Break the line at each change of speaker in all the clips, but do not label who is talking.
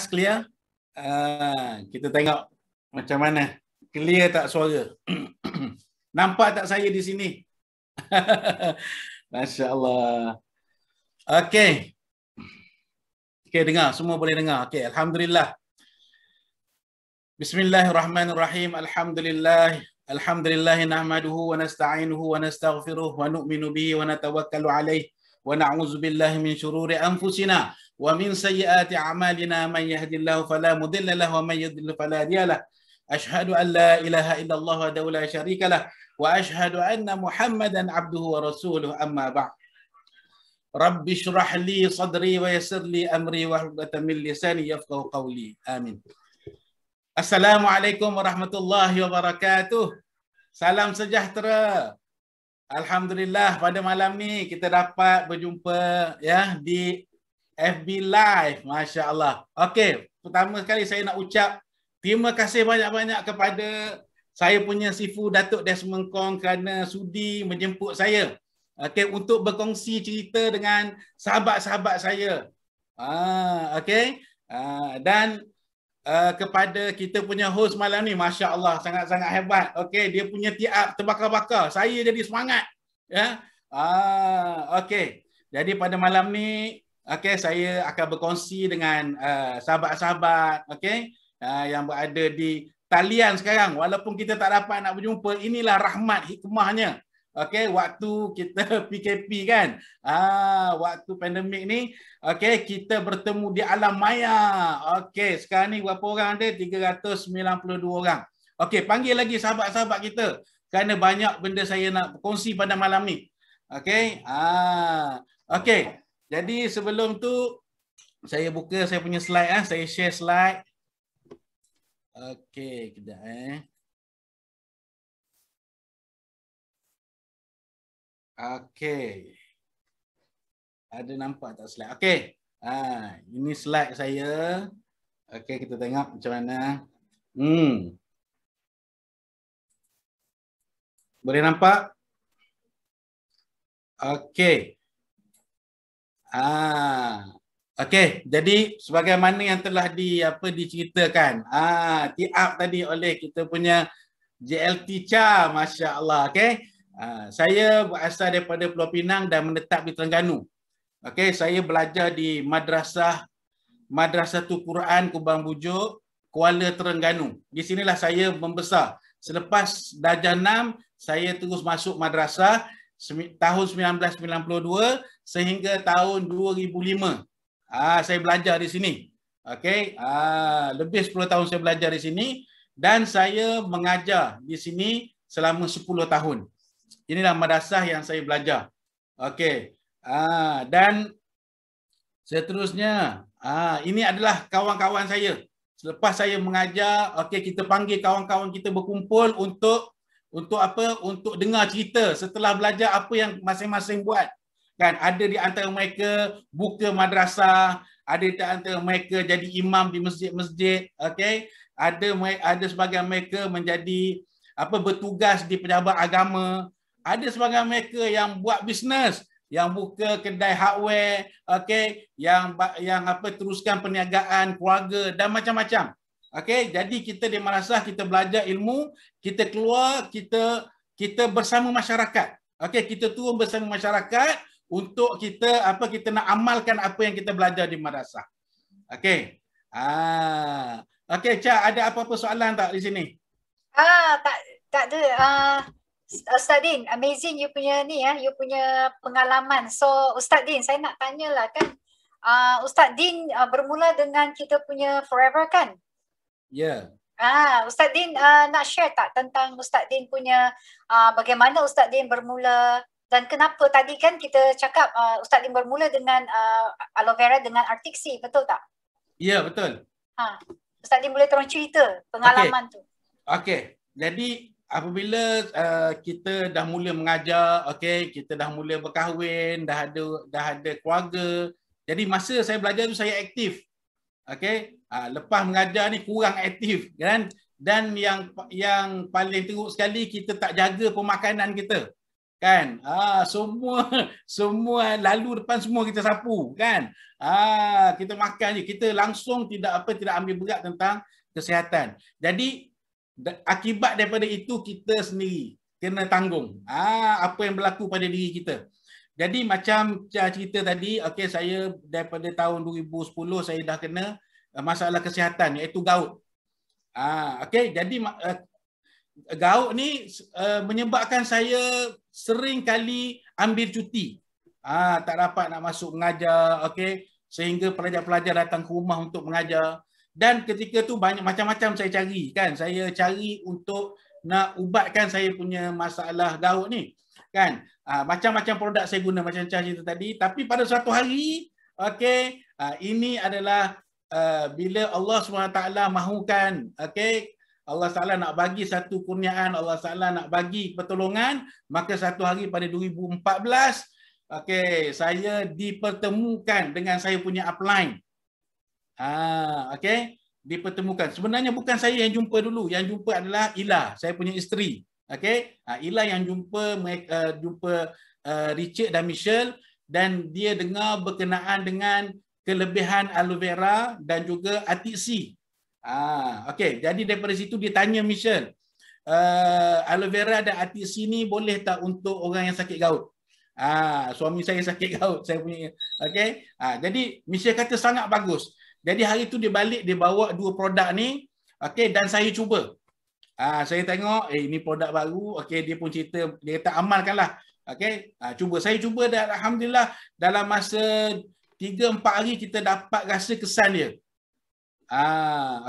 Jelas, clear? Kita tengok macam mana. Clear tak suara? Nampak tak saya di sini? Masya Allah. Okey. Okey, dengar. Semua boleh dengar. Okey, Alhamdulillah. Bismillahirrahmanirrahim. Alhamdulillah. Alhamdulillah nahmaduhu wa nasta'inuhu wa nastaghfiruh wa nu'minu bihi wa natawakkalu alaih wa na'udzu billahi min syururi anfusina wa min sayyiati a'malina man yahdihillahu fala mudilla lahu wa man yudlil fala hadiyalah. Asyhadu an la ilaha illallah wahdahu la syarikalah wa asyhadu anna Muhammadan abduhu wa rasuluh, amma ba'd. Rabbi shrah li sadri wa yassir li amri wa hlul min lisani yafqahu qawli. Amin. Assalamualaikum warahmatullahi wabarakatuh. Salam sejahtera. Alhamdulillah, pada malam ni kita dapat berjumpa ya di FB Live. Masya Allah. Okey, pertama sekali saya nak ucap terima kasih banyak-banyak kepada saya punya Sifu Datuk Desmond Kong kerana sudi menjemput saya. Okey, untuk berkongsi cerita dengan sahabat-sahabat saya. Okey. Dan kepada kita punya host malam ni, Masya Allah, sangat-sangat hebat. Okey, dia punya tiap terbakar-bakar. Saya jadi semangat. Ya. Okey. Jadi pada malam ni, okey, saya akan berkongsi dengan sahabat-sahabat, okey, yang berada di talian sekarang. Walaupun kita tak dapat nak berjumpa, inilah rahmat hikmahnya. Okey, waktu kita PKP kan, waktu pandemik ni, okey, kita bertemu di alam maya. Okey, sekarang ni berapa orang ada? 392 orang. Okey, panggil lagi sahabat-sahabat kita kerana banyak benda saya nak kongsi pada malam ni. Okey, okey. Jadi sebelum tu saya buka saya punya slide, saya share slide. Okey, kejap Okey. Ada nampak tak slide? Okey. Ini slide saya. Okey, kita tengok macam mana. Boleh nampak? Okey. Okey, jadi sebagaimana yang telah diceritakan, tiap tadi oleh kita punya JLT Cha, Masya Allah. Okey. Saya berasal daripada Pulau Pinang dan menetap di Terengganu. Okey, saya belajar di Madrasatul Quran Kubang Bujuk, Kuala Terengganu. Di sinilah saya membesar. Selepas darjah 6, saya terus masuk madrasah tahun 1992 sehingga tahun 2005. Saya belajar di sini. Okey, lebih 10 tahun saya belajar di sini dan saya mengajar di sini selama 10 tahun. Inilah madrasah yang saya belajar. Okey. Dan seterusnya, ini adalah kawan-kawan saya. Selepas saya mengajar, okey, kita panggil kawan-kawan kita berkumpul untuk apa? Untuk dengar cerita setelah belajar apa yang masing-masing buat. Kan ada di antara mereka buka madrasah, ada di antara mereka jadi imam di masjid-masjid, okey. Ada sebahagian mereka menjadi bertugas di pejabat agama. Ada sebahagian mereka yang buat bisnes, yang buka kedai hardware, okey, yang teruskan perniagaan keluarga dan macam-macam. Okey, jadi kita di madrasah kita belajar ilmu, kita keluar, kita bersama masyarakat. Okey, kita turun bersama masyarakat untuk kita nak amalkan apa yang kita belajar di madrasah. Okey. Okey, Cha, ada apa-apa soalan tak di sini?
Tak ada. Ustaz Din, amazing you punya you punya pengalaman. So Ustaz Din, saya nak tanyalah kan, Ustaz Din bermula dengan kita punya Forever kan?
Ya.
Ustaz Din nak share tak tentang Ustaz Din punya bagaimana Ustaz Din bermula dan kenapa tadi kan kita cakap Ustaz Din bermula dengan aloe vera dengan Artixi, betul tak?
Ya, betul.
Ustaz Din boleh tolong cerita pengalaman tu.
Okey. Jadi apabila kita dah mula mengajar, okey, kita dah mula berkahwin, dah ada keluarga. Jadi masa saya belajar tu saya aktif. Okey, lepas mengajar ni kurang aktif kan? Dan yang paling teruk sekali kita tak jaga pemakanan kita. kan. Semua lalu depan semua kita sapu kan. Kita makan je, kita langsung tidak ambil berat tentang kesihatan. Jadi akibat daripada itu kita sendiri kena tanggung apa yang berlaku pada diri kita. Jadi macam cerita tadi, okey, saya daripada tahun 2010 saya dah kena masalah kesihatan iaitu gout. Okey, jadi gout ni menyebabkan saya sering kali ambil cuti. Tak dapat nak masuk mengajar, okey, sehingga pelajar-pelajar datang ke rumah untuk mengajar. Dan ketika tu banyak macam-macam saya cari kan. Saya cari untuk nak ubatkan saya punya masalah gout ni kan. Macam-macam produk saya guna macam cerita tadi, tapi pada satu hari, okey, ini adalah bila Allah SWT mahukan, okey, Allah Ta'ala nak bagi satu kurniaan, Allah Ta'ala nak bagi pertolongan, maka satu hari pada 2014, okey, saya dipertemukan dengan saya punya upline. Okey, dipertemukan. Sebenarnya bukan saya yang jumpa dulu, yang jumpa adalah Ila, saya punya isteri. Okey, Ila yang jumpa Richard dan Michelle, dan dia dengar berkenaan dengan kelebihan aloe vera dan juga ATC. Okey, jadi daripada situ dia tanya Michelle, aloe vera dan ATC ni boleh tak untuk orang yang sakit gout? Suami saya sakit gout, saya punya. Okey, jadi Michelle kata sangat bagus. Jadi hari tu dia balik, dia bawa dua produk ni, okey, dan saya cuba. Saya tengok, ini produk baru, okey, dia pun cerita, dia kata amalkanlah. Okey, saya cuba dan alhamdulillah dalam masa 3-4 hari kita dapat rasa kesan dia.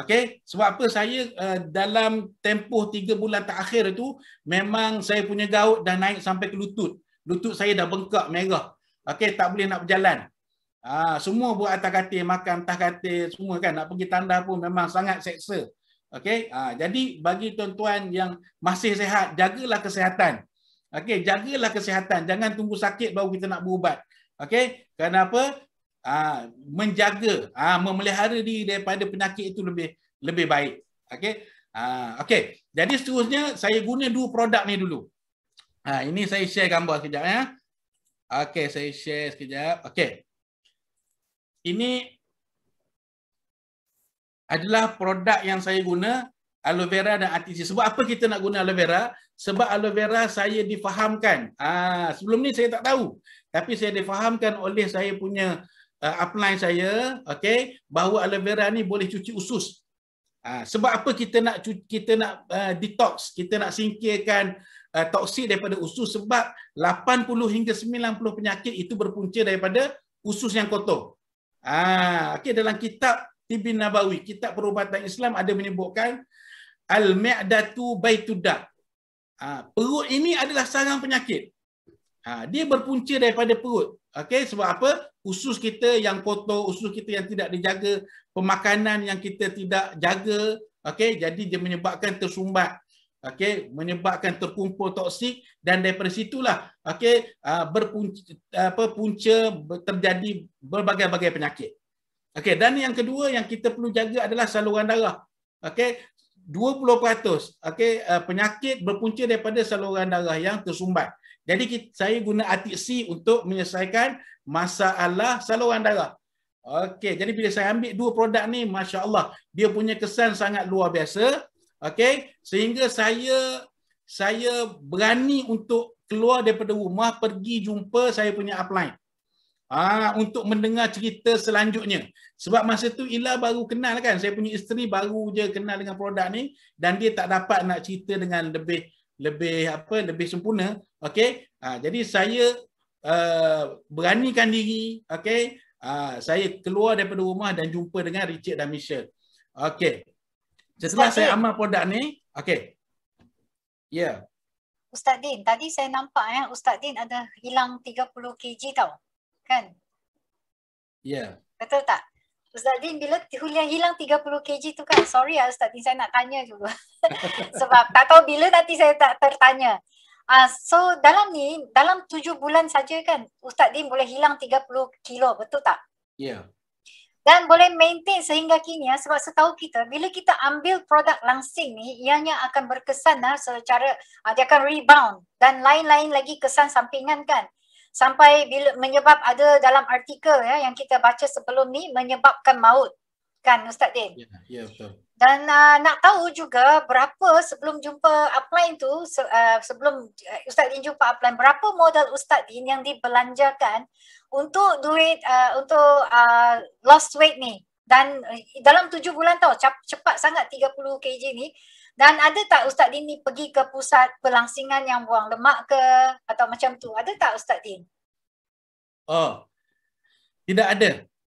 Okey, sebab apa saya dalam tempoh 3 bulan terakhir tu memang saya punya gout dah naik sampai ke lutut. Lutut saya dah bengkak merah. Okey, tak boleh nak berjalan. Semua buat atas katil, makan atas katil, semua kan, nak pergi tandas pun memang sangat seksa. Okey, jadi bagi tuan-tuan yang masih sihat, jagalah kesihatan. Okey, jagalah kesihatan, jangan tunggu sakit baru kita nak berubat. Okey, kenapa? Menjaga, memelihara diri daripada penyakit itu lebih baik. Okey. Okey. Jadi seterusnya saya guna dua produk ni dulu. Ini saya share gambar sekejap ya. Okey, saya share sekejap. Okey. Ini adalah produk yang saya guna, aloe vera dan ATC. Sebab apa kita nak guna aloe vera? Sebab aloe vera saya difahamkan. Sebelum ni saya tak tahu. Tapi saya difahamkan oleh saya punya upline saya, okey, bahawa aloe vera ni boleh cuci usus. Sebab apa kita nak detox, kita nak singkirkan toksik daripada usus, sebab 80 hingga 90 penyakit itu berpunca daripada usus yang kotor. Okey, dalam kitab Tibbin Nabawi, kitab perubatan Islam, ada menyebutkan al-mi'datu baitudda. Perut ini adalah sarang penyakit. Dia berpunca daripada perut. Okey, sebab apa? Usus kita yang kotor, usus kita yang tidak dijaga, pemakanan yang kita tidak jaga, okey, jadi dia menyebabkan tersumbat, okey, menyebabkan terkumpul toksik, dan daripada situlah, okey, punca terjadi berbagai-bagai penyakit. Okey, dan yang kedua yang kita perlu jaga adalah saluran darah. Okey, 20%, okey, penyakit berpunca daripada saluran darah yang tersumbat. Jadi saya guna ATC untuk menyelesaikan masalah saluran darah. Okey, jadi bila saya ambil dua produk ni, Masya Allah, dia punya kesan sangat luar biasa. Okey, sehingga saya berani untuk keluar daripada rumah, pergi jumpa saya punya upline. Untuk mendengar cerita selanjutnya. Sebab masa tu Ila baru kenal kan, saya punya isteri baru je kenal dengan produk ni, dan dia tak dapat nak cerita dengan lebih sempurna. Okey, jadi saya beranikan diri, okey, saya keluar daripada rumah dan jumpa dengan Richard dan Michelle. Okey, setelah saya amal produk ni, okey, ya.
Ustaz Din, tadi saya nampak Ustaz Din ada hilang 30 kg tau, kan?
Ya.
Betul tak? Ustaz Din, bila hilang 30 kg tu kan, sorry Ustaz Din, saya nak tanya juga. Sebab tak tahu bila nanti saya tak tertanya. So dalam 7 bulan saja kan Ustaz Din boleh hilang 30 kilo, betul tak?
Ya.
dan boleh maintain sehingga kini ya, sebab setahu kita bila kita ambil produk langsing ni ianya akan berkesan secara dia akan rebound dan lain-lain lagi kesan sampingan kan, sampai bila menyebab ada dalam artikel ya yang kita baca sebelum ni menyebabkan maut kan Ustaz Din.
Ya, betul.
Dan nak tahu juga berapa sebelum jumpa upline tu, sebelum Ustaz Din jumpa upline, berapa modal Ustaz Din yang dibelanjakan untuk duit untuk lost weight ni. Dan dalam 7 bulan tau, cepat sangat 30 kg ni. Dan ada tak Ustaz Din ni pergi ke pusat pelangsingan yang buang lemak ke atau macam tu? Ada tak Ustaz Din?
Oh, tidak ada.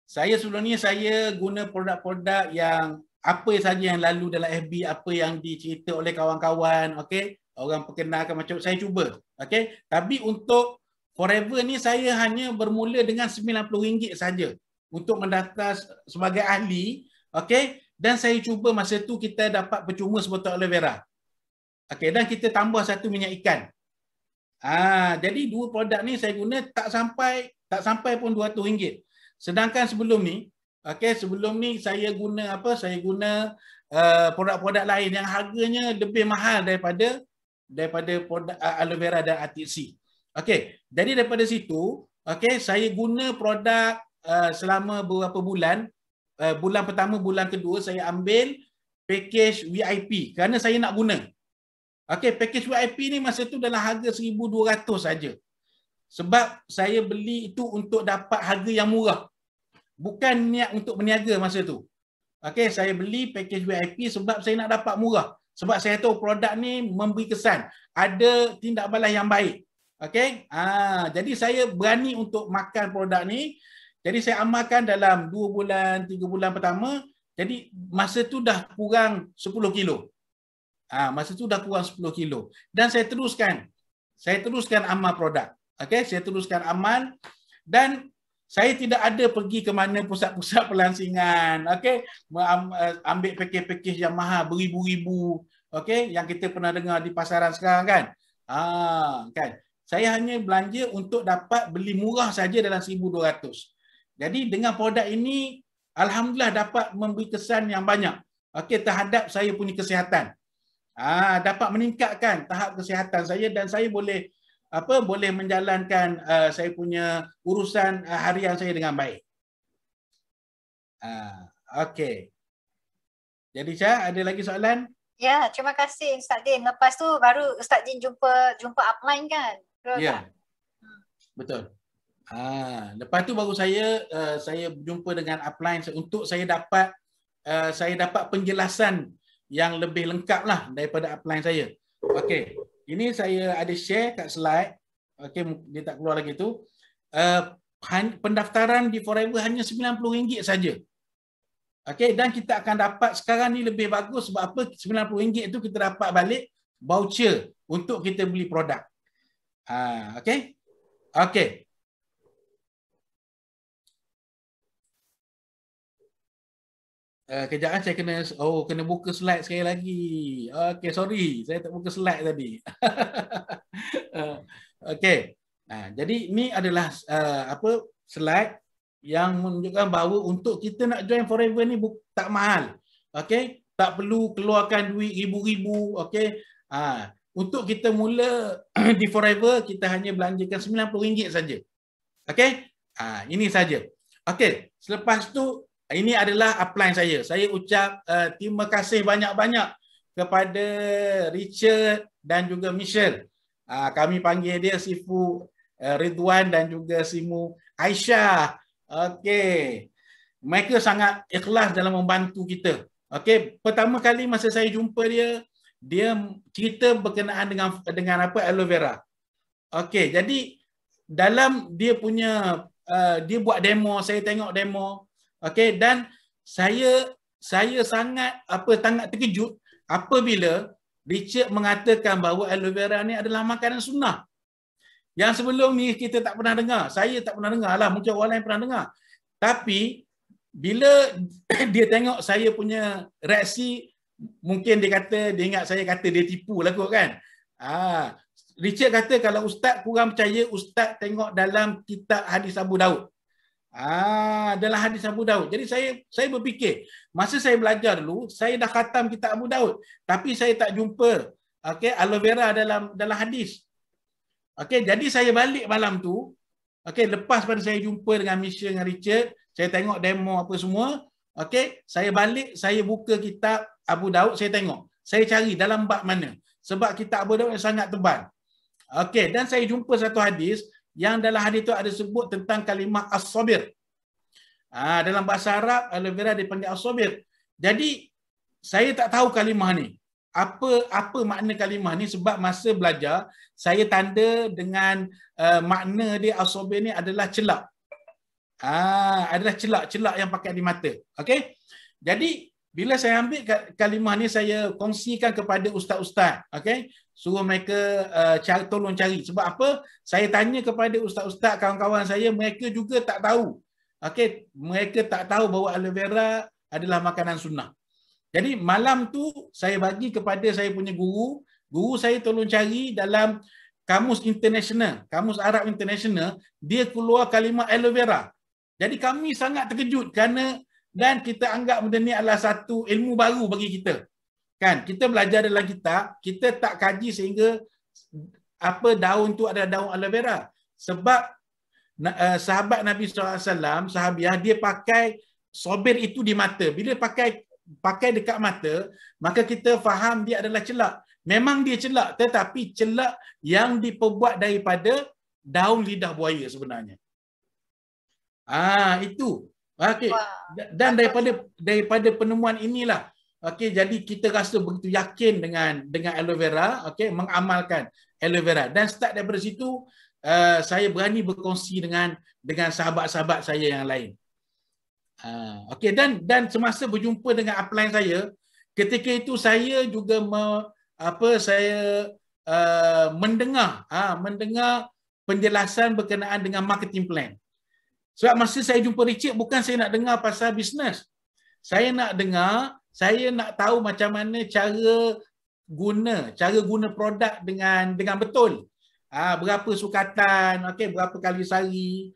Saya sebelum ni saya guna produk-produk yang apa saja yang lalu dalam FB, apa yang dicerita oleh kawan-kawan, okey, orang perkenalkan macam saya cuba, okey. Tapi untuk Forever ni saya hanya bermula dengan RM90 saja untuk mendaftar sebagai ahli, okey. Dan saya cuba masa tu kita dapat percuma sebotol aloe vera, okey. Dan kita tambah satu minyak ikan. Jadi dua produk ni saya guna tak sampai pun RM200. Sedangkan sebelum ni, okey, sebelum ni saya guna apa? Saya guna produk-produk lain yang harganya lebih mahal daripada produk aloe vera dan RTC. Okey, jadi daripada situ, okey, saya guna produk selama beberapa bulan. Bulan pertama, bulan kedua saya ambil package VIP kerana saya nak guna. Okey, package VIP ni masa tu dalam harga RM1,200 saja. Sebab saya beli itu untuk dapat harga yang murah. Bukan niat untuk berniaga masa tu. Okey, saya beli package VIP sebab saya nak dapat murah. Sebab saya tahu produk ni memberi kesan. Ada tindak balas yang baik. Okey. Jadi saya berani untuk makan produk ni. Jadi saya amalkan dalam 2 bulan, 3 bulan pertama. Jadi masa tu dah kurang 10 kilo. Masa tu dah kurang 10 kilo. Dan saya teruskan amal produk. Okey, saya teruskan amal dan saya tidak ada pergi ke mana pusat-pusat pelansingan, okey, ambil pakej-pakej yang mahal beribu-ribu, okey, yang kita pernah dengar di pasaran sekarang kan. Kan. Saya hanya belanja untuk dapat beli murah saja dalam RM1,200. Jadi dengan produk ini alhamdulillah dapat memberi kesan yang banyak, okey, terhadap saya punya kesihatan. Dapat meningkatkan tahap kesihatan saya dan saya boleh menjalankan saya punya urusan harian saya dengan baik. Okey. Jadi Syah, ada lagi soalan?
Ya, terima kasih Ustaz Din. Lepas tu baru Ustaz Din jumpa upline kan?
Ya. Betul. Lepas tu baru saya berjumpa dengan upline untuk saya dapat penjelasan yang lebih lengkap lah daripada upline saya. Okey. Ini saya ada share kat slide. Okey, dia tak keluar lagi tu. Pendaftaran di Forever hanya RM90 saja. Okey, dan kita akan dapat sekarang ni lebih bagus sebab apa? RM90 itu kita dapat balik voucher untuk kita beli produk. Okey. Okey. Kejap saya kena buka slide sekali lagi. Okey, sorry. Saya tak buka slide tadi. Okey. Jadi ini adalah slide yang menunjukkan bahawa untuk kita nak join Forever ni tak mahal. Okey, tak perlu keluarkan duit ribu-ribu, okey. Untuk kita mula di Forever kita hanya belanjakan RM90 saja. Okey? Ini saja. Okey, selepas tu ini adalah upline saya. Saya ucap terima kasih banyak-banyak kepada Richard dan juga Michelle. Kami panggil dia Sifu Ridwan dan juga Simu Aisyah. Okey. Mereka sangat ikhlas dalam membantu kita. Okey, pertama kali masa saya jumpa dia cerita berkenaan dengan apa aloe vera. Okey, jadi dalam dia punya dia buat demo, saya tengok demo. Okey, dan saya sangat terkejut apabila Richard mengatakan bahawa aloe vera ni adalah makanan sunnah. Yang sebelum ni kita tak pernah dengar. Saya tak pernah dengar lah, mungkin orang lain pernah dengar. Tapi bila dia tengok saya punya reaksi, mungkin dia ingat saya kata dia tipu lah kot kan. Richard kata kalau ustaz kurang percaya, ustaz tengok dalam kitab hadis Abu Daud. Adalah hadis Abu Daud. Jadi saya berfikir, masa saya belajar dulu, saya dah khatam kitab Abu Daud, tapi saya tak jumpa aloe vera dalam hadis. Jadi saya balik malam tu, lepas pada saya jumpa dengan Misha dengan Richard, saya tengok demo apa semua, saya balik, saya buka kitab Abu Daud, saya tengok. Saya cari dalam bab mana. Sebab kitab Abu Daud sangat tebal. Dan saya jumpa satu hadis yang dalam hadis itu ada sebut tentang kalimah as-sabir. Dalam bahasa Arab, aloe vera dipanggil as-sabir. Jadi saya tak tahu kalimah ni. Apa makna kalimah ni, sebab masa belajar saya tanda dengan makna dia as-sabir ni adalah celak. Adalah celak yang pakai di mata. Jadi bila saya ambil kalimah ni, saya kongsikan kepada ustaz-ustaz. Suruh mereka tolong cari. Sebab apa? Saya tanya kepada ustaz-ustaz, kawan-kawan saya, mereka juga tak tahu. Mereka tak tahu bahawa aloe vera adalah makanan sunnah. Jadi malam tu saya bagi kepada saya punya guru. Guru saya tolong cari dalam kamus international, kamus Arab international, dia keluar kalimah aloe vera. Jadi kami sangat terkejut kerana, dan kita anggap benda ni adalah satu ilmu baru bagi kita. Kita belajar dalam kitab, kita tak kaji sehingga apa daun tu adalah daun aloe vera. Sebab sahabat Nabi SAW, sahabiah, dia pakai sobir itu di mata. Bila pakai dekat mata, maka kita faham dia adalah celak. Memang dia celak, tetapi celak yang diperbuat daripada daun lidah buaya sebenarnya. Itu. Dan daripada penemuan inilah, jadi kita rasa begitu yakin dengan aloe vera, mengamalkan aloe vera. Dan start daripada situ, saya berani berkongsi dengan sahabat-sahabat saya yang lain. Dan semasa berjumpa dengan upline saya, ketika itu saya juga mendengar penjelasan berkenaan dengan marketing plan. Sebab masa saya jumpa Richard, bukan saya nak dengar pasal bisnes. Saya nak tahu macam mana cara guna produk dengan betul. Berapa sukatan, berapa kali sehari.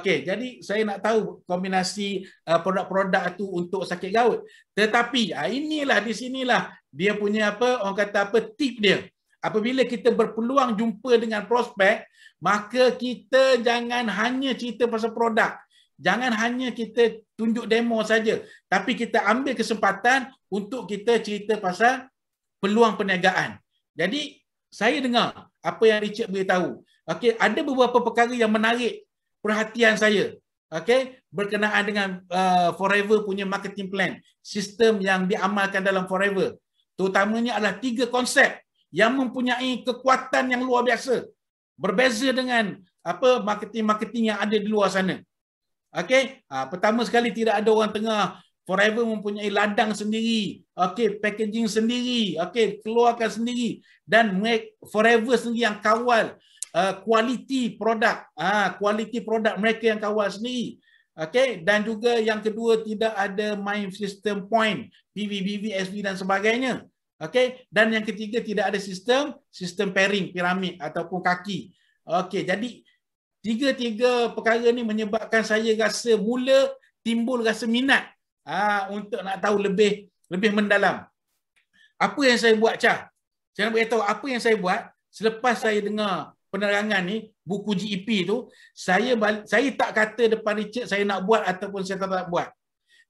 Jadi saya nak tahu kombinasi produk-produk itu untuk sakit gout. Tetapi di sinilah dia punya orang kata tip dia. Apabila kita berpeluang jumpa dengan prospek, maka kita jangan hanya cerita pasal produk. Jangan hanya kita tunjuk demo saja, tapi kita ambil kesempatan untuk kita cerita pasal peluang perniagaan. Jadi saya dengar apa yang Richard beritahu. Ada beberapa perkara yang menarik perhatian saya. Berkenaan dengan Forever punya marketing plan, sistem yang diamalkan dalam Forever. Terutamanya adalah 3 konsep yang mempunyai kekuatan yang luar biasa. Berbeza dengan marketing-marketing yang ada di luar sana. Pertama sekali, tidak ada orang tengah. Forever mempunyai ladang sendiri, packaging sendiri, keluarkan sendiri, dan Forever sendiri yang kawal kualiti produk, mereka yang kawal sendiri. Dan juga yang kedua, tidak ada main system point, PV, BV, SV dan sebagainya. Dan yang ketiga, tidak ada sistem pairing, piramid ataupun kaki. Jadi 3 perkara ni menyebabkan saya rasa timbul rasa minat untuk nak tahu lebih mendalam. Apa yang saya buat, Cah? Saya nak beritahu apa yang saya buat selepas saya dengar penerangan ni, buku GEP tu, saya tak kata depan Richard saya nak buat ataupun saya tak buat.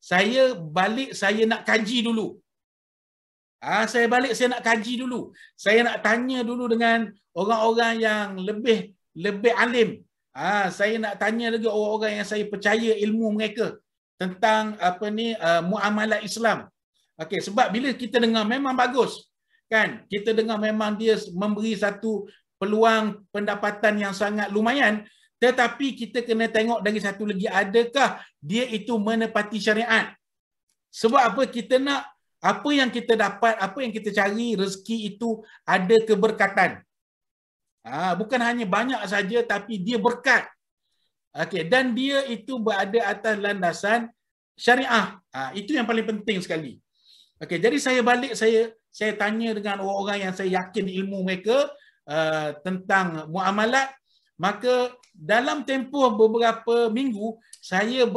Saya balik, saya nak kaji dulu. Saya nak kaji dulu. Saya nak tanya dulu dengan orang-orang yang lebih alim. Saya nak tanya lagi orang-orang yang saya percaya ilmu mereka tentang muamalah Islam. Sebab bila kita dengar memang bagus. Kita dengar memang dia memberi satu peluang pendapatan yang sangat lumayan, tetapi kita kena tengok dari satu lagi, adakah dia itu menepati syariat? Sebab apa? Kita nak apa yang kita dapat, apa yang kita cari, rezeki itu ada keberkatan. Bukan hanya banyak saja, tapi dia berkat. Dan dia itu berada atas landasan syariah. Itu yang paling penting sekali. Jadi saya balik, saya tanya dengan orang-orang yang saya yakin ilmu mereka tentang muamalat, maka dalam tempoh beberapa minggu saya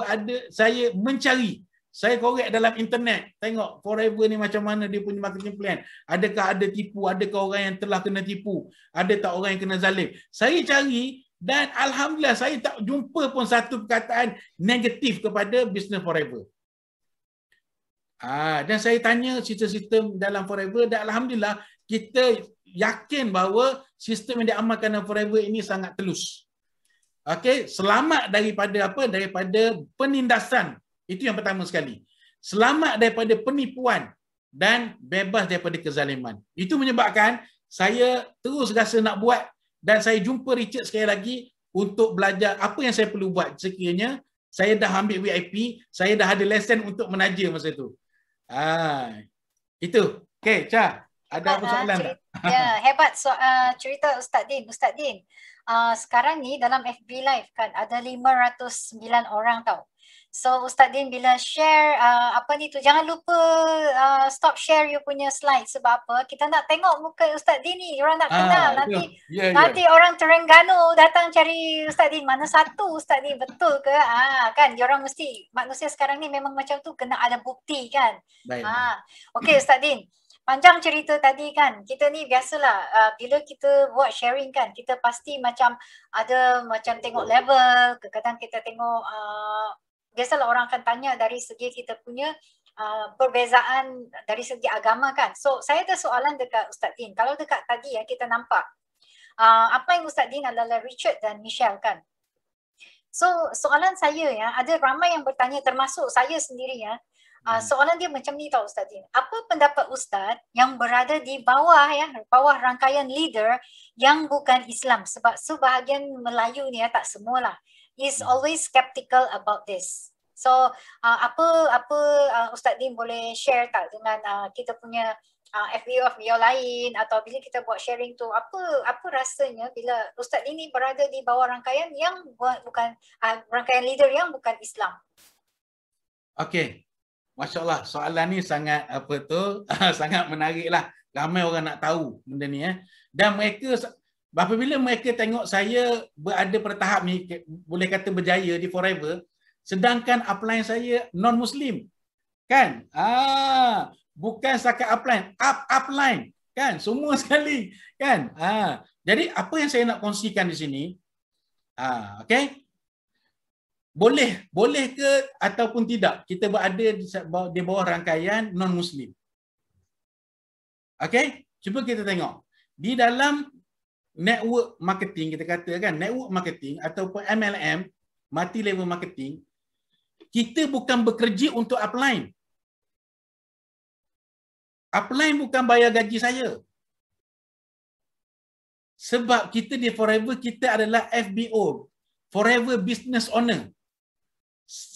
mencari, saya korek dalam internet, tengok Forever ni macam mana dia punya marketing plan. Adakah ada tipu, adakah orang yang telah kena tipu, ada tak orang yang kena zalim. Saya cari dan alhamdulillah saya tak jumpa pun satu perkataan negatif kepada Business Forever. Dan saya tanya sistem-sistem dalam Forever dan alhamdulillah kita yakin bahawa sistem yang diamalkan dalam Forever ini sangat telus. Okey, selamat daripada apa? Daripada penindasan. Itu yang pertama sekali. Selamat daripada penipuan dan bebas daripada kezaliman. Itu menyebabkan saya terus rasa nak buat dan saya jumpa Richard sekali lagi untuk belajar apa yang saya perlu buat sekiranya saya dah ambil VIP, saya dah ada lesen untuk menaja masa itu. Itu. Okey, Cha. Ada apa soalan tak?
Ya, hebat cerita Ustaz Din. Ustaz Din, sekarang ni dalam FB Live kan ada 509 orang tau. So Ustaz Din bila share apa ni tu, jangan lupa stop share you punya slide. Sebab apa? Kita nak tengok muka Ustaz Din ni. Orang nak kenal. Nanti orang Terengganu datang cari Ustaz Din. Mana satu Ustaz Din, betul ke? Kan diorang mesti, manusia sekarang ni memang macam tu, kena ada bukti kan. Okey Ustaz Din, panjang cerita tadi kan, kita ni biasalah bila kita buat sharing kan, kita pasti macam ada macam tengok level, kadang-kadang kita tengok biasalah orang akan tanya dari segi kita punya perbezaan dari segi agama kan. So saya ada soalan dekat Ustaz Din. Kalau dekat tadi ya kita nampak apa yang Ustaz Din adalah Richard dan Michelle kan. So soalan saya ya, ada ramai yang bertanya termasuk saya sendiri ya. Soalan dia macam ni tau Ustaz Din. Apa pendapat Ustaz yang berada di bawah ya, bawah rangkaian leader yang bukan Islam? Sebab sebahagian Melayu ni ya, tak semualah, is always skeptical about this. So apa Ustaz Din boleh share tak dengan kita punya FBO lain, atau bila kita buat sharing tu, apa rasanya bila Ustaz Din ni berada di bawah rangkaian yang bukan rangkaian leader yang bukan Islam?
Okey. Masya-Allah, soalan ni sangat sangat menariklah. Ramai orang nak tahu benda ni Dan mereka apabila mereka tengok saya berada pada tahap ni, boleh kata berjaya di Forever, sedangkan upline saya non-Muslim. Kan? Bukan setakat upline. Kan? Semua sekali. Kan? Jadi apa yang saya nak kongsikan di sini, okey? Boleh ke ataupun tidak kita berada di bawah rangkaian non-Muslim. Okey? Cuba kita tengok. Di dalam network marketing, kita katakan network marketing ataupun MLM, multi level marketing, kita bukan bekerja untuk upline. Upline bukan bayar gaji saya. Sebab kita di Forever, kita adalah FBO, Forever Business Owner.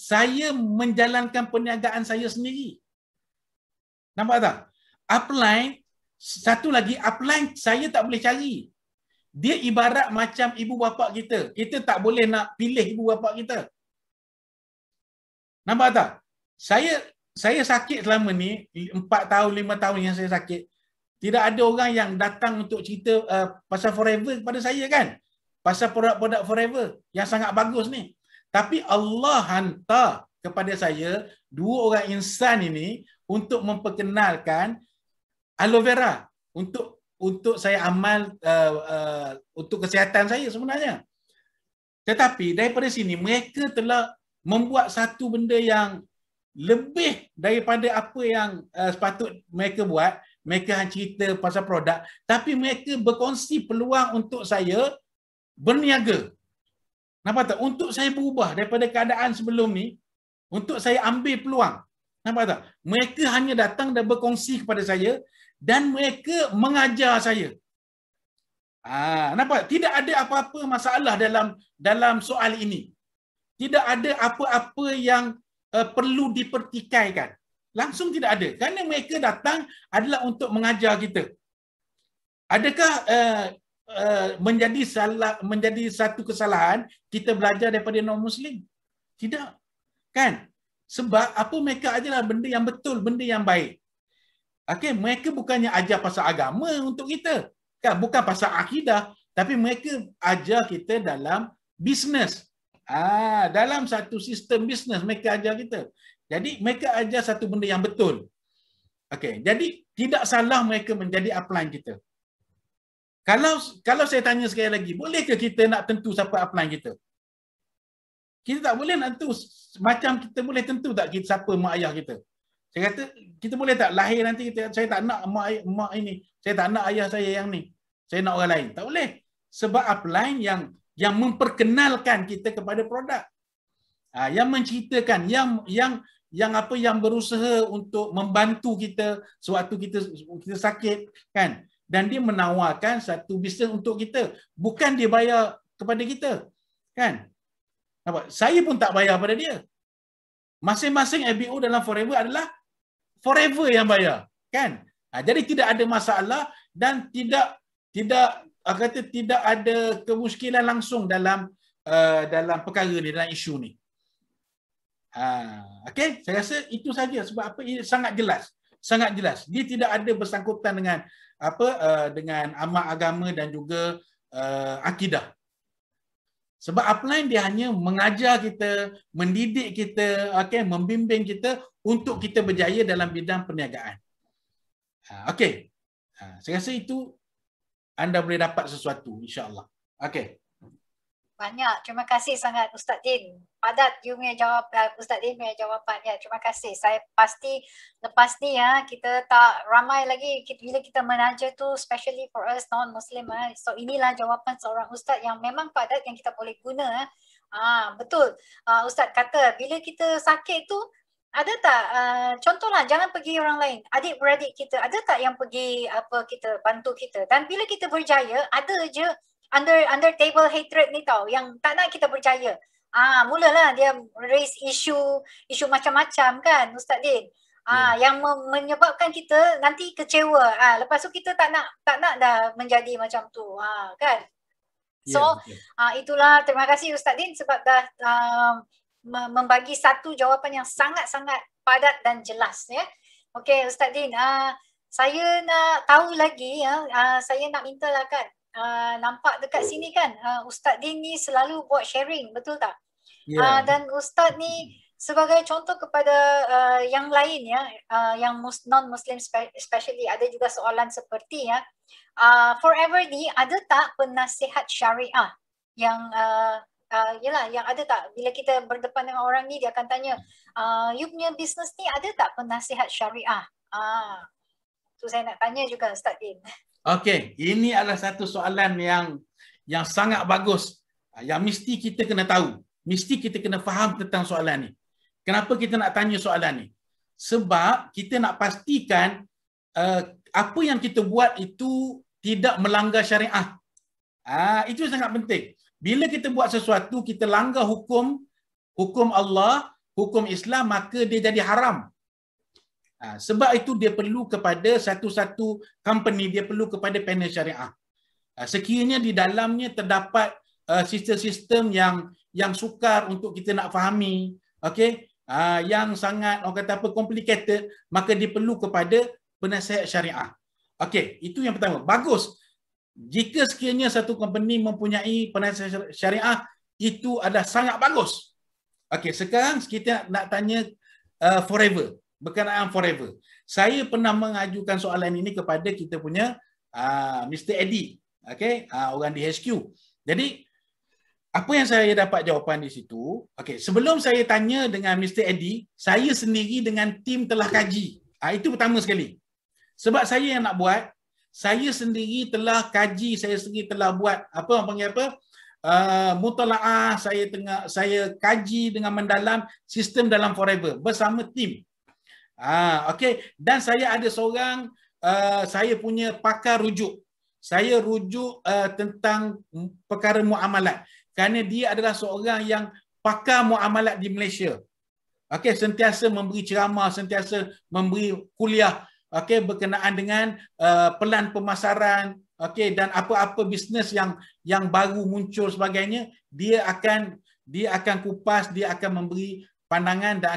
Saya menjalankan perniagaan saya sendiri. Nampak tak? Upline, satu lagi, upline saya tak boleh cari. Dia ibarat macam ibu bapa kita. Kita tak boleh nak pilih ibu bapa kita. Nampak tak? Saya sakit selama ni, 4 tahun, 5 tahun yang saya sakit. Tidak ada orang yang datang untuk cerita pasal Forever kepada saya kan? Pasal produk-produk Forever yang sangat bagus ni. Tapi Allah hantar kepada saya 2 orang insan ini untuk memperkenalkan aloe vera untuk saya amal untuk kesihatan saya sebenarnya. Tetapi daripada sini mereka telah membuat satu benda yang lebih daripada apa yang sepatut mereka buat. Mereka hanya cerita pasal produk, tapi mereka berkongsi peluang untuk saya berniaga. Nampak tak? Untuk saya berubah daripada keadaan sebelum ni, untuk saya ambil peluang. Nampak tak? Mereka hanya datang dan berkongsi kepada saya dan mereka mengajar saya. Nampak? Tidak ada apa-apa masalah dalam soal ini. Tidak ada apa-apa yang perlu dipertikaikan. Langsung tidak ada. Kerana mereka datang adalah untuk mengajar kita. Adakah menjadi satu kesalahan kita belajar daripada non-Muslim? Tidak. Kan? Sebab apa mereka ajarlah benda yang betul, benda yang baik. Okey, mereka bukannya ajar pasal agama untuk kita. Kan? Bukan pasal akidah. Tapi mereka ajar kita dalam bisnes. Dalam satu sistem bisnes mereka ajar kita. Jadi mereka ajar satu benda yang betul. Okey, jadi tidak salah mereka menjadi upline kita. Kalau saya tanya sekali lagi, bolehkah kita nak tentu siapa upline kita? Kita tak boleh nak tentu. Macam kita boleh tentu tak kita siapa mak ayah kita? Saya kata, kita boleh tak lahir nanti kita, saya tak nak mak ini, saya tak nak ayah saya yang ni, saya nak orang lain. Tak boleh. Sebab upline yang memperkenalkan kita kepada produk. Yang menceritakan, yang berusaha untuk membantu kita sewaktu kita sakit, kan? Dan dia menawarkan satu bisnes untuk kita, bukan dia bayar kepada kita, kan? Nampak? Saya pun tak bayar pada dia. Masing-masing FBO dalam Forever adalah Forever yang bayar, kan? Jadi tidak ada masalah dan tidak ada kemuskilan langsung dalam perkara ni, dalam isu ni. Okey, saya rasa itu saja. Sebab apa? Ini sangat jelas. Sangat jelas. Dia tidak ada bersangkutan dengan dengan amat agama dan juga akidah. Sebab upline dia hanya mengajar kita, mendidik kita, membimbing kita untuk kita berjaya dalam bidang perniagaan. Okey. Saya rasa itu anda boleh dapat sesuatu, insya-Allah. Okey.
Banyak. Terima kasih sangat Ustaz Din. Padat you punya Ustaz Din punya jawapannya. Terima kasih. Saya pasti lepas ni kita tak ramai lagi bila kita menaja tu, especially for us non-Muslim. So inilah jawapan seorang Ustaz yang memang padat yang kita boleh guna. Betul. Ustaz kata bila kita sakit tu, ada tak contohlah, jangan pergi orang lain, adik-beradik kita, ada tak yang pergi kita bantu kita? Dan bila kita berjaya, ada je under table hatred ni tau, yang tak nak kita berjaya. Mulalah dia raise isu macam-macam, kan Ustaz Din? Yang menyebabkan kita nanti kecewa. Lepas tu kita tak nak dah menjadi macam tu, kan? So itulah, terima kasih Ustaz Din sebab dah membagi satu jawapan yang sangat-sangat padat dan jelas, ya. Okey Ustaz Din, saya nak tahu lagi, saya nak minta lah, kan, nampak dekat sini kan, Ustaz Din ni selalu buat sharing, betul tak? Dan Ustaz ni sebagai contoh kepada yang lain, yang non-Muslim especially, ada juga soalan seperti Forever ni ada tak penasihat syariah yang yang ada tak bila kita berdepan dengan orang ni, dia akan tanya, you punya bisnes ni ada tak penasihat syariah? Tu saya nak tanya juga Ustaz Din.
Okey, ini adalah satu soalan yang sangat bagus, yang mesti kita kena tahu, mesti kita kena faham tentang soalan ni. Kenapa kita nak tanya soalan ni? Sebab kita nak pastikan apa yang kita buat itu tidak melanggar syariah. Itu sangat penting. Bila kita buat sesuatu, kita langgar hukum Allah, hukum Islam, maka dia jadi haram. Sebab itu dia perlu kepada satu-satu company, dia perlu kepada panel syariah. Sekiranya di dalamnya terdapat sistem-sistem yang sukar untuk kita nak fahami, yang sangat complicated, maka dia perlu kepada penasihat syariah. Itu yang pertama. Bagus. Jika sekiranya satu company mempunyai penasihat syariah, itu adalah sangat bagus. Sekarang kita nak tanya Forever. Berkenaan Forever. Saya pernah mengajukan soalan ini kepada kita punya Mr. Eddie. Orang di HQ. Jadi, apa yang saya dapat jawapan di situ, sebelum saya tanya dengan Mr. Eddie, saya sendiri dengan tim telah kaji. Itu pertama sekali. Sebab saya yang nak buat, saya sendiri telah kaji, saya sendiri telah buat mutalaah, saya kaji dengan mendalam sistem dalam Forever bersama tim. Dan saya ada seorang saya punya pakar rujuk. Saya rujuk tentang perkara muamalat, kerana dia adalah seorang yang pakar muamalat di Malaysia. Sentiasa memberi ceramah, sentiasa memberi kuliah berkenaan dengan pelan pemasaran, dan apa-apa bisnes yang baru muncul sebagainya, dia akan kupas, dia akan memberi pandangan dan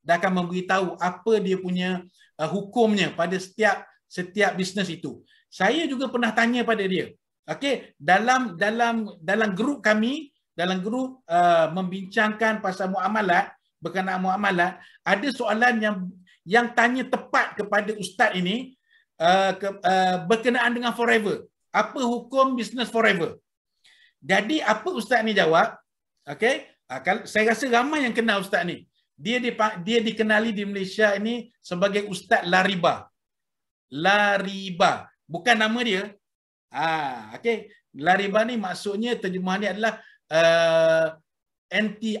akan memberitahu apa dia punya hukumnya pada setiap bisnes itu. Saya juga pernah tanya pada dia. Dalam grup kami membincangkan pasal muamalat, berkenaan muamalat, ada soalan yang tanya tepat kepada ustaz ini berkenaan dengan forever. Apa hukum bisnes forever? Jadi apa ustaz ni jawab? Okey, saya rasa ramai yang kenal ustaz ni. Dia dikenali di Malaysia ini sebagai Ustaz Lariba. Lariba, bukan nama dia. Okey, Lariba ni maksudnya terjemahannya adalah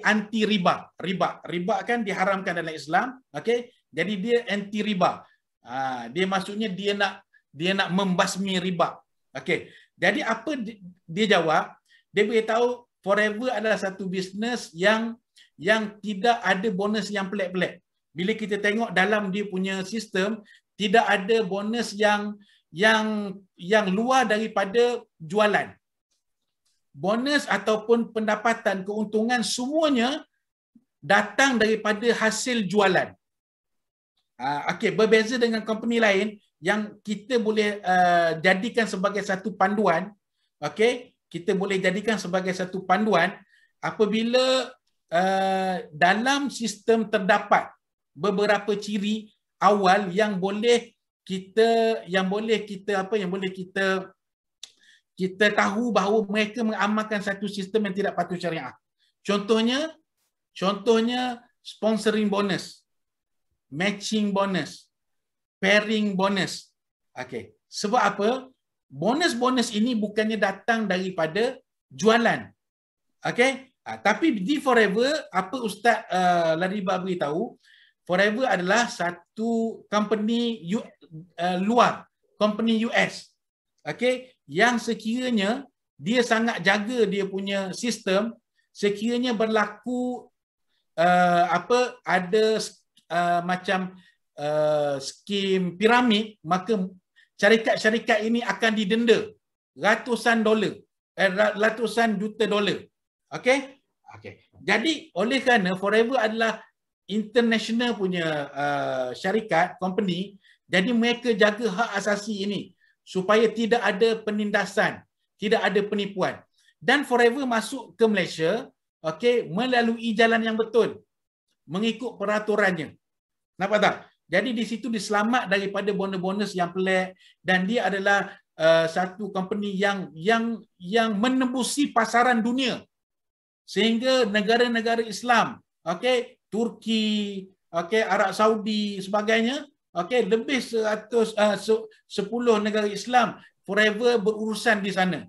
anti riba. Riba kan diharamkan dalam Islam. Okey, jadi dia anti riba. Dia maksudnya dia nak membasmi riba. Okey, jadi apa dia jawab? Dia beritahu forever adalah satu bisnes yang tidak ada bonus yang pelik-pelik. Bila kita tengok dalam dia punya sistem, tidak ada bonus yang luar daripada jualan. Bonus ataupun pendapatan, keuntungan semuanya datang daripada hasil jualan. Okey, berbeza dengan company lain yang kita boleh jadikan sebagai satu panduan. Okey, kita boleh jadikan sebagai satu panduan apabila dalam sistem terdapat beberapa ciri awal yang boleh kita tahu bahawa mereka mengamalkan satu sistem yang tidak patut syariah. Contohnya sponsoring bonus, matching bonus, pairing bonus. Okey, sebab apa? Bonus-bonus ini bukannya datang daripada jualan. Okey? Tapi di Forever, apa Ustaz Lariba beritahu, Forever adalah satu company luar, company US. Okey, yang sekiranya dia sangat jaga dia punya sistem, sekiranya berlaku ada macam skim piramid, maka syarikat-syarikat ini akan didenda ratusan juta dolar. Okey? Jadi oleh kerana Forever adalah international punya syarikat, company, jadi mereka jaga hak asasi ini supaya tidak ada penindasan, tidak ada penipuan. Dan Forever masuk ke Malaysia, okey, melalui jalan yang betul, mengikut peraturannya. Nampak tak? Jadi di situ diselamat daripada bonus-bonus yang pelik, dan dia adalah satu company yang menembusi pasaran dunia. Sehingga negara-negara Islam, okey, Turki, okey, Arab Saudi sebagainya, okey, lebih 10 negara Islam Forever berurusan di sana.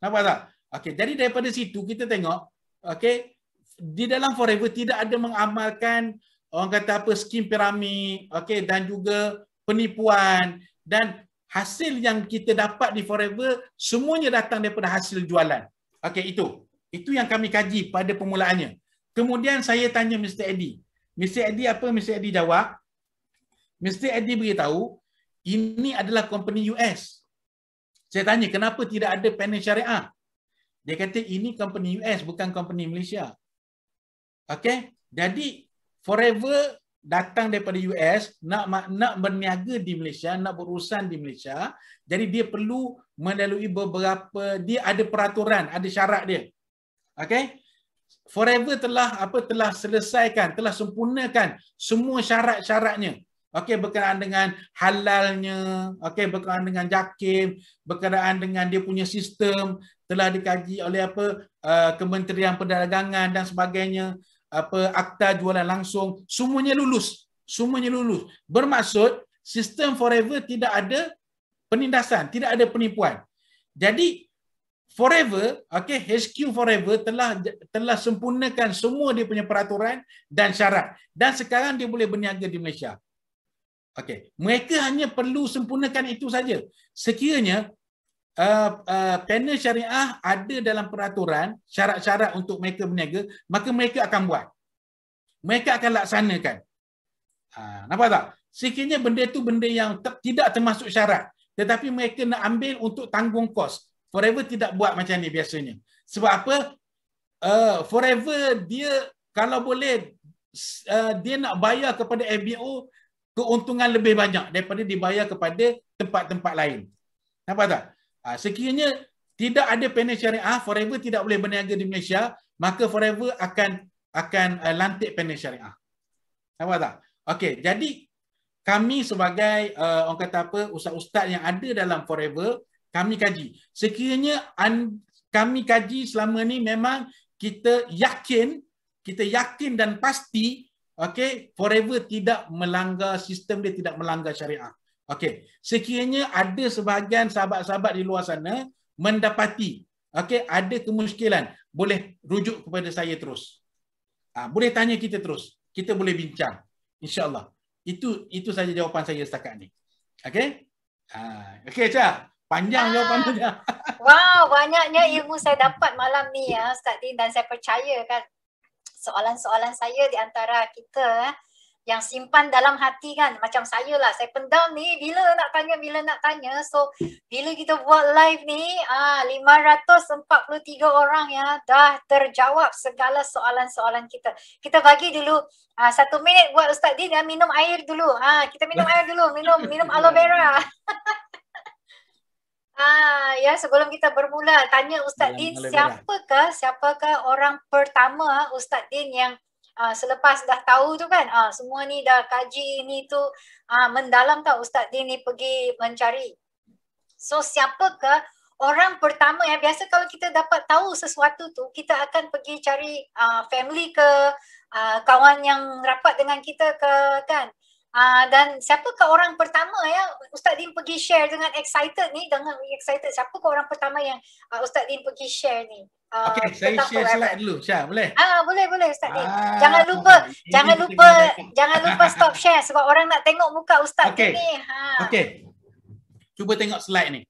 Nampak tak? Okey, jadi daripada situ kita tengok, okey, di dalam Forever tidak ada mengamalkan orang kata apa skim piramid, okey, dan juga penipuan, dan hasil yang kita dapat di Forever semuanya datang daripada hasil jualan. Okey, itu yang kami kaji pada permulaannya. Kemudian saya tanya Mr. Eddie. Mr. Eddie apa? Mr. Eddie jawab. Mr. Eddie beritahu, ini adalah company US. Saya tanya, kenapa tidak ada panel syariah? Dia kata, ini company US, bukan company Malaysia. Okey, jadi Forever datang daripada US, nak berniaga di Malaysia, nak berurusan di Malaysia. Jadi dia perlu melalui beberapa, dia ada peraturan, ada syarat dia. Okey, Forever telah selesaikan, telah sempurnakan semua syarat-syaratnya. Okey, berkenaan dengan halalnya, okey, berkenaan dengan JAKIM, berkenaan dengan dia punya sistem, telah dikaji oleh Kementerian Perdagangan dan sebagainya, akta jualan langsung, semuanya lulus. Bermaksud sistem Forever tidak ada penindasan, tidak ada penipuan. Jadi Forever, okey, HQ Forever telah sempurnakan semua dia punya peraturan dan syarat, dan sekarang dia boleh berniaga di Malaysia. Okey, mereka hanya perlu sempurnakan itu saja. Sekiranya panel syariah ada dalam peraturan syarat-syarat untuk mereka berniaga, maka mereka akan buat. Mereka akan laksanakan. Nampak tak? Sekiranya benda itu benda yang tidak termasuk syarat, tetapi mereka nak ambil untuk tanggung kos. Forever tidak buat macam ni biasanya. Sebab apa? Forever dia kalau boleh dia nak bayar kepada FBO keuntungan lebih banyak daripada dibayar kepada tempat-tempat lain. Nampak tak? Sekiranya tidak ada panel syariah, Forever tidak boleh berniaga di Malaysia, maka Forever akan lantik panel syariah. Nampak tak? Okey, jadi kami sebagai orang kata apa, ustaz-ustaz yang ada dalam Forever, kami kaji. Sekiranya kami kaji selama ni memang kita yakin dan pasti, okey, Forever tidak melanggar sistem dia, tidak melanggar syariah. Okey, sekiranya ada sebahagian sahabat-sahabat di luar sana mendapati, okey, ada kemusykilan, boleh rujuk kepada saya terus. Boleh tanya kita terus. Kita boleh bincang. InsyaAllah. Itu saja jawapan saya setakat ni. Okey? Okey, Cha. Panjang jawapan tu, Cha.
Wow, banyaknya ilmu saya dapat malam ni ya, Ustaz Din, dan saya percaya kan soalan-soalan saya di antara kita yang simpan dalam hati kan, macam saya lah, saya pendam ni bila nak tanya. So bila kita buat live ni 543 orang ya dah terjawab segala soalan-soalan kita. Kita bagi dulu 1 minit buat Ustaz Din ya, minum air dulu. Kita minum air dulu, minum aloe vera. Ya, sebelum kita bermula, tanya Ustaz Din, siapakah orang pertama Ustaz Din yang selepas dah tahu tu kan, semua ni dah kaji ni tu mendalam tau, Ustaz Din ni pergi mencari. So siapakah orang pertama yang biasa kalau kita dapat tahu sesuatu tu, kita akan pergi cari family ke, kawan yang rapat dengan kita ke kan. Dan siapakah orang pertama ya Ustaz Din pergi share dengan excited, siapakah orang pertama yang Ustaz Din pergi share ni?
Okey, saya share slide dulu, Syah, boleh?
Boleh Ustaz Din. Jangan lupa stop share sebab orang nak tengok muka Ustaz Din ni.
Okey. Cuba tengok slide ni.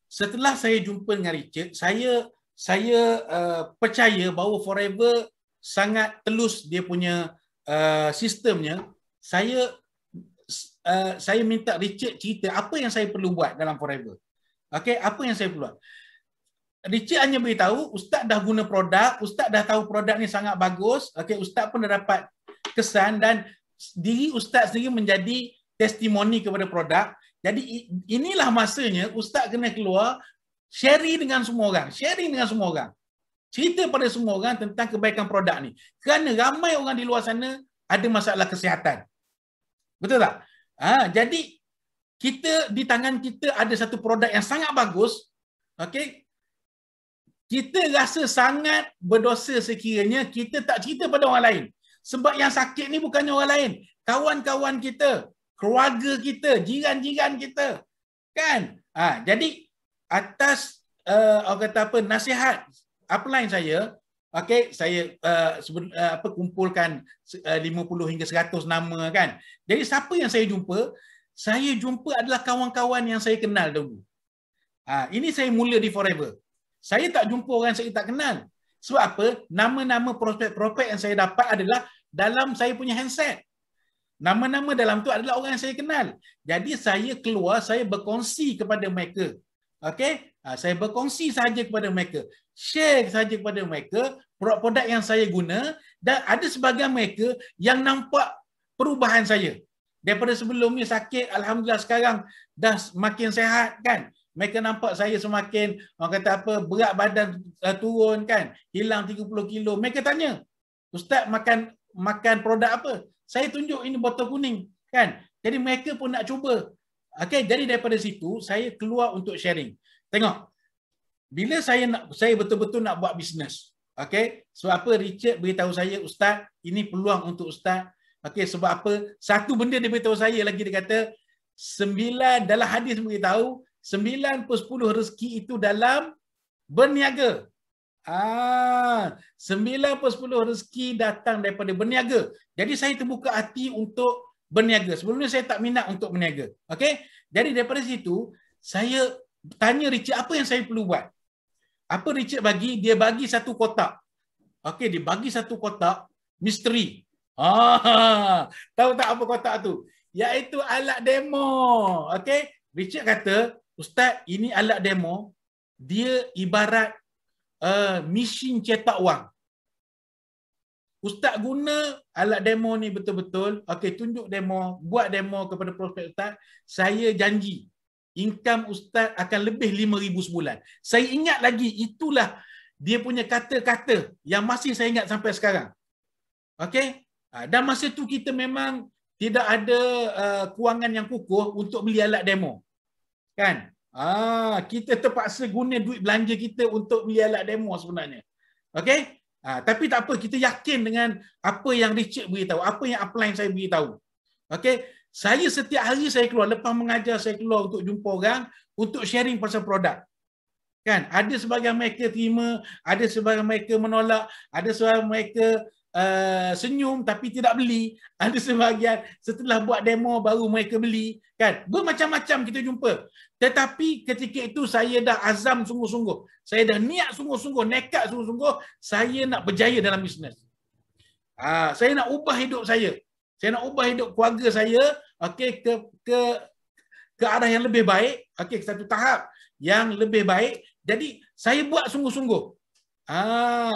Setelah saya jumpa dengan Richard, saya percaya bahawa Forever sangat telus dia punya sistemnya. Saya minta Richard cerita apa yang saya perlu buat dalam Forever. Okey, apa yang saya perlu buat? Richard hanya beritahu, Ustaz dah guna produk, Ustaz dah tahu produk ni sangat bagus, okey, Ustaz pun dah dapat kesan dan diri Ustaz sendiri menjadi testimoni kepada produk. Jadi inilah masanya Ustaz kena keluar sharing dengan semua orang. Cerita pada semua orang tentang kebaikan produk ni. Kerana ramai orang di luar sana ada masalah kesihatan. Betul tak? Jadi di tangan kita ada satu produk yang sangat bagus. Okey. Kita rasa sangat berdosa sekiranya kita tak cerita pada orang lain. Sebab yang sakit ni bukannya orang lain. Kawan-kawan kita, keluarga kita, jiran-jiran kita. Kan? Jadi atas orang kata apa, nasihat upline saya, okey, saya kumpulkan 50 hingga 100 nama kan. Jadi siapa yang saya jumpa? Saya jumpa adalah kawan-kawan yang saya kenal dulu. Ini saya mula di Forever. Saya tak jumpa orang yang saya tak kenal. Sebab apa? Nama-nama prospek-prospek yang saya dapat adalah dalam saya punya handset. Nama-nama dalam tu adalah orang yang saya kenal. Jadi saya keluar, saya berkongsi kepada mereka. Okey? Saya berkongsi saja kepada mereka. Share saja kepada mereka produk-produk yang saya guna, dan ada sebahagian mereka yang nampak perubahan saya. Daripada sebelumnya sakit, alhamdulillah sekarang dah makin sehat kan. Mereka nampak saya semakin, orang kata apa, berat badan turun kan, hilang 30 kilo. Mereka tanya, Ustaz makan produk apa? Saya tunjuk ini botol kuning kan. Jadi mereka pun nak cuba. Okey, jadi daripada situ saya keluar untuk sharing. Tengok. Bila saya betul-betul nak buat bisnes. Okey, sebab apa Richard beritahu saya, Ustaz, ini peluang untuk Ustaz. Okey, sebab apa? Satu benda dia beritahu saya lagi, dia kata 9 dalam hadis beritahu 9/10 rezeki itu dalam berniaga. 9/10 rezeki datang daripada berniaga. Jadi saya terbuka hati untuk berniaga. Sebelumnya saya tak minat untuk berniaga. Okey? Jadi daripada situ saya tanya Richard apa yang saya perlu buat. Apa Richard bagi? Dia bagi satu kotak. Okey, dia bagi satu kotak misteri. Tahu tak apa kotak tu? Iaitu alat demo. Okey? Richard kata, Ustaz, ini alat demo, dia ibarat mesin cetak wang. Ustaz guna alat demo ni betul-betul, okey, tunjuk demo, buat demo kepada prospek Ustaz, saya janji income Ustaz akan lebih 5,000 sebulan. Saya ingat lagi, itulah dia punya kata-kata yang masih saya ingat sampai sekarang. Okey? Dan masa tu kita memang tidak ada kewangan yang kukuh untuk beli alat demo. Kan? Kita terpaksa guna duit belanja kita untuk beli alat demo sebenarnya. Okey? Tapi tak apa, kita yakin dengan apa yang Richard beritahu, apa yang upline saya beritahu. Okey? Saya setiap hari saya keluar, lepas mengajar saya keluar untuk jumpa orang, untuk sharing pasal produk. Kan? Ada sebahagian mereka terima, ada sebahagian mereka menolak, ada sebahagian mereka senyum tapi tidak beli, ada sebahagian setelah buat demo baru mereka beli, kan? Bermacam-macam kita jumpa. Tetapi ketika itu saya dah azam sungguh-sungguh, saya dah niat sungguh-sungguh, nekat sungguh-sungguh, saya nak berjaya dalam bisnes. Saya nak ubah hidup saya nak ubah hidup keluarga saya, okey, ke arah yang lebih baik, okey, ke satu tahap yang lebih baik. Jadi saya buat sungguh-sungguh.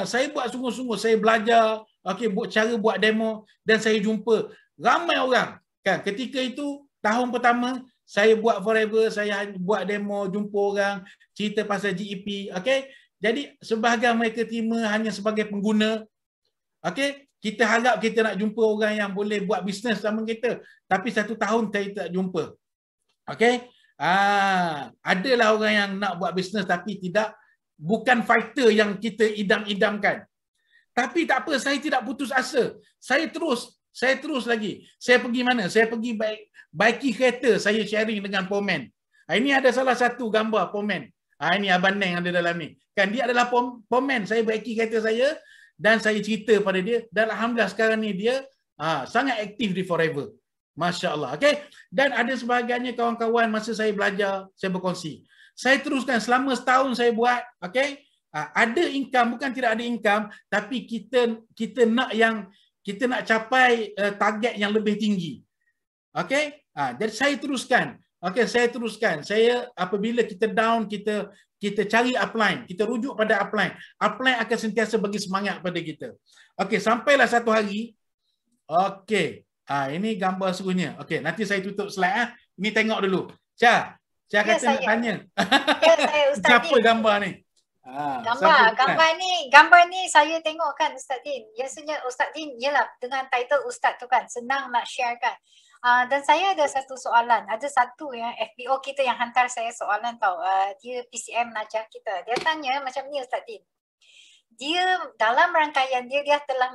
Saya buat sungguh-sungguh, saya belajar, okey, cara buat demo, dan saya jumpa ramai orang. Kan, ketika itu tahun pertama saya buat Forever, saya buat demo, jumpa orang, cerita pasal GEP, okey. Jadi sebahagian mereka terima hanya sebagai pengguna. Okey, kita harap kita nak jumpa orang yang boleh buat bisnes sama kita, tapi 1 tahun saya tak jumpa. Okey. Adalah orang yang nak buat bisnes tapi bukan fighter yang kita idam-idamkan. Tapi tak apa, saya tidak putus asa. Saya terus lagi. Saya pergi mana? Saya pergi baiki kereta, saya sharing dengan Pomen. Ini ada salah satu gambar Pomen. Ini Abang Neng ada dalam ni. Kan dia adalah Pomen. Saya baiki kereta saya dan saya cerita pada dia, dan alhamdulillah sekarang ni dia sangat aktif di Forever. Masya-Allah. Okey. Dan ada sebahagiannya kawan-kawan masa saya belajar, saya berkongsi. Saya teruskan selama setahun saya buat, okey. Ada income, bukan tidak ada income, tapi kita nak capai target yang lebih tinggi. Okey? Jadi saya teruskan. Okey, saya teruskan. Saya apabila kita down, kita cari upline, kita rujuk pada upline. Upline akan sentiasa bagi semangat pada kita. Okey, sampailah satu hari. Okey. Ini gambar seterusnya. Okey, nanti saya tutup slide . Ini tengok dulu. Syah kata nak tanya.
Ya, saya Ustaz
Siapa gambar ni?
Gambar ni saya tengok kan Ustaz Din. Biasanya Ustaz Din ialah dengan title Ustaz tu kan, senang nak share kan. Dan saya ada satu soalan. Ada satu yang FBO kita yang hantar saya soalan tau. Dia PCM Najah kita. Dia tanya macam ni Ustaz Din. Dia dalam rangkaian dia telah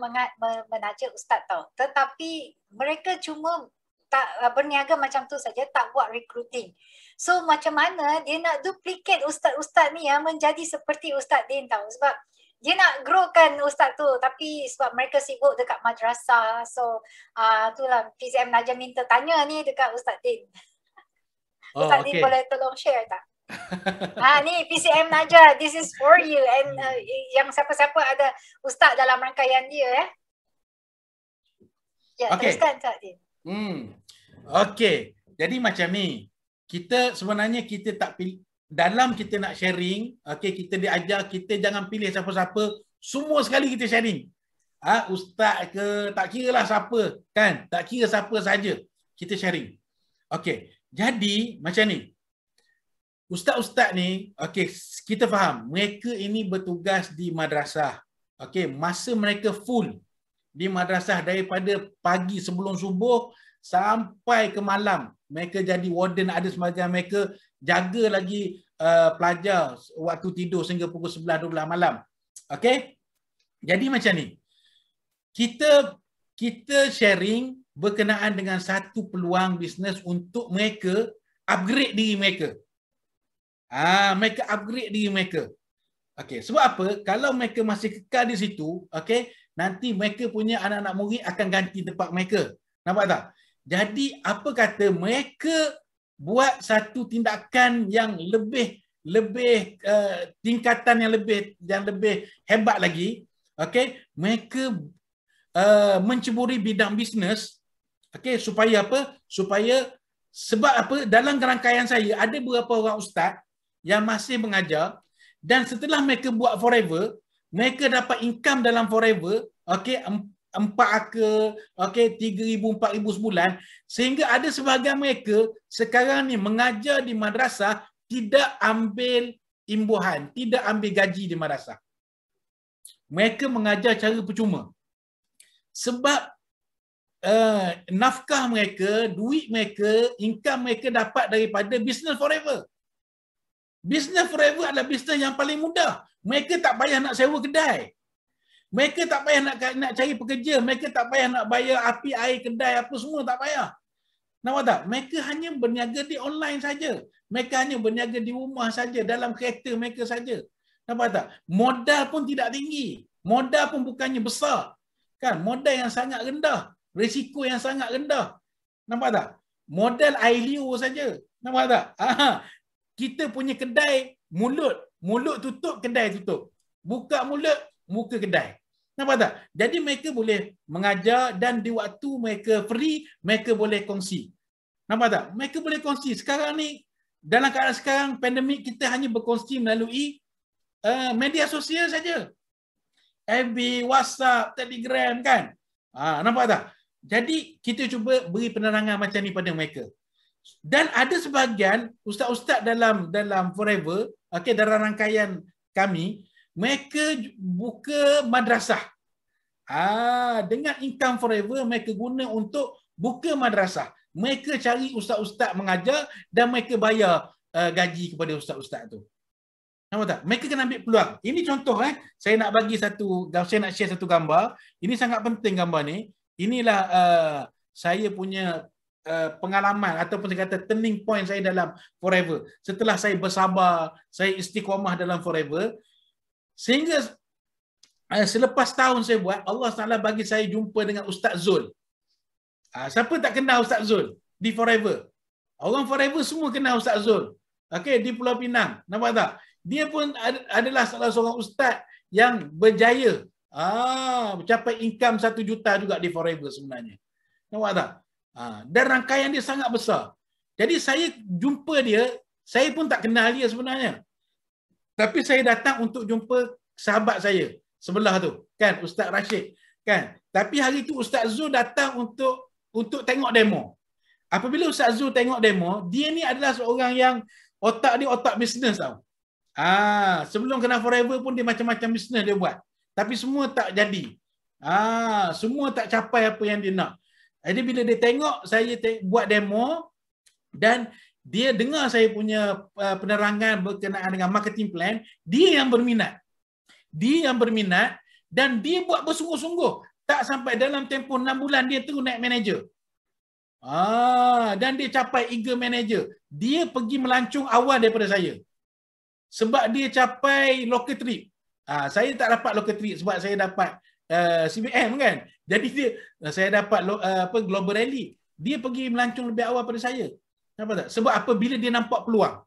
menaja Ustaz tau. Tetapi mereka cuma tak berniaga macam tu saja, tak buat recruiting. So macam mana dia nak duplicate ustaz-ustaz ni yang menjadi seperti Ustaz Din tahu, sebab dia nak growkan ustaz tu tapi sebab mereka sibuk dekat madrasah. So itulah PCM Najah minta tanya ni dekat Ustaz Din. Ustaz Din boleh tolong share tak? Ni PCM Najah, this is for you, and yang siapa-siapa ada ustaz dalam rangkaian dia teruskan Ustaz Din.
Okey, jadi macam ni. Kita sebenarnya kita tak pilih, dalam kita nak sharing, okey, kita diajar kita jangan pilih siapa-siapa, semua sekali kita sharing. Ustaz ke, tak kira lah siapa, kan? Tak kira siapa saja, kita sharing. Okey, jadi macam ni. Ustaz-ustaz ni, okey, kita faham, mereka ini bertugas di madrasah. Okey, masa mereka full di madrasah daripada pagi sebelum subuh sampai ke malam. Mereka jadi warden, ada sebahagian mereka jaga lagi pelajar waktu tidur sehingga pukul 11-12 malam. Okey? Jadi macam ni. Kita sharing berkenaan dengan satu peluang bisnes untuk mereka upgrade diri mereka. Mereka upgrade diri mereka. Okey, sebab apa? Kalau mereka masih kekal di situ, okey, nanti mereka punya anak-anak murid akan ganti tempat mereka. Nampak tak? Jadi apa kata mereka buat satu tindakan yang lebih tingkatan yang lebih hebat lagi. Okey, mereka menceburi bidang bisnes. Okey, supaya apa? Sebab apa? Dalam rangkaian saya ada beberapa orang ustaz yang masih mengajar, dan setelah mereka buat Forever, mereka dapat income dalam Forever, okey, 4 acre, okey, 3,000, 4,000 sebulan, sehingga ada sebahagian mereka sekarang ni mengajar di madrasah tidak ambil imbuhan, tidak ambil gaji di madrasah. mereka mengajar cara percuma. Sebab nafkah mereka, duit mereka, income mereka dapat daripada business forever. Business forever adalah bisnes yang paling mudah. Mereka tak payah nak sewa kedai. Mereka tak payah nak cari pekerja. Mereka tak payah nak bayar api, air, kedai, apa semua tak payah. Nampak tak? Mereka hanya berniaga di online saja. Mereka hanya berniaga di rumah saja, dalam kereta mereka saja. Nampak tak? Modal pun tidak tinggi. Modal pun bukannya besar. Kan? Modal yang sangat rendah. Risiko yang sangat rendah. Nampak tak? Modal air liur saja. Nampak tak? Kita punya kedai, mulut tutup, kedai tutup. Buka mulut, muka kedai. Nampak tak? Jadi mereka boleh mengajar dan di waktu mereka free, mereka boleh kongsi. Nampak tak? Mereka boleh kongsi. Sekarang ni, dalam keadaan sekarang, pandemik, kita hanya berkongsi melalui media sosial saja. FB, WhatsApp, Telegram, kan? Nampak tak? Jadi, kita cuba beri penerangan macam ni pada mereka. Dan ada sebahagian ustaz-ustaz dalam Forever, dalam rangkaian kami, mereka buka madrasah. Dengan income Forever, mereka guna untuk buka madrasah. Mereka cari ustaz-ustaz mengajar dan mereka bayar gaji kepada ustaz-ustaz tu. Nampak tak? Mereka kena ambil peluang. Ini contoh saya nak bagi saya nak share satu gambar. Ini sangat penting gambar ni. Inilah saya punya pengalaman ataupun saya kata turning point saya dalam Forever. Setelah saya bersabar, saya istiqamah dalam Forever, sehingga selepas tahun saya buat, Allah SWT bagi saya jumpa dengan Ustaz Zul. Siapa tak kenal Ustaz Zul di Forever? Orang Forever semua kenal Ustaz Zul. Di Pulau Pinang. Nampak tak? Dia pun adalah salah seorang ustaz yang berjaya. Mencapai income 1 juta juga di Forever sebenarnya. Nampak tak? Dan rangkaian dia sangat besar. Jadi saya jumpa dia, saya pun tak kenal dia sebenarnya. Tapi saya datang untuk jumpa sahabat saya sebelah tu, kan, Ustaz Rashid, kan. Tapi hari tu Ustaz Zul datang untuk tengok demo. Apabila Ustaz Zul tengok demo, dia ni adalah seorang yang otak dia otak bisnes tau. Sebelum kenal Forever pun dia macam-macam bisnes dia buat. Tapi semua tak jadi. Semua tak capai apa yang dia nak. Jadi bila dia tengok saya buat demo dan dia dengar saya punya penerangan berkenaan dengan marketing plan, dia yang berminat. Dia yang berminat dan dia buat bersungguh-sungguh. Tak sampai dalam tempoh 6 bulan dia terus naik manager. Dan dia capai eager manager. Dia pergi melancong awal daripada saya. Sebab dia capai local trip. Saya tak dapat local trip sebab saya dapat CBM, kan. Jadi saya dapat Global Rally. Dia pergi melancong lebih awal pada saya. Nampak tak? Sebab apa? Bila dia nampak peluang.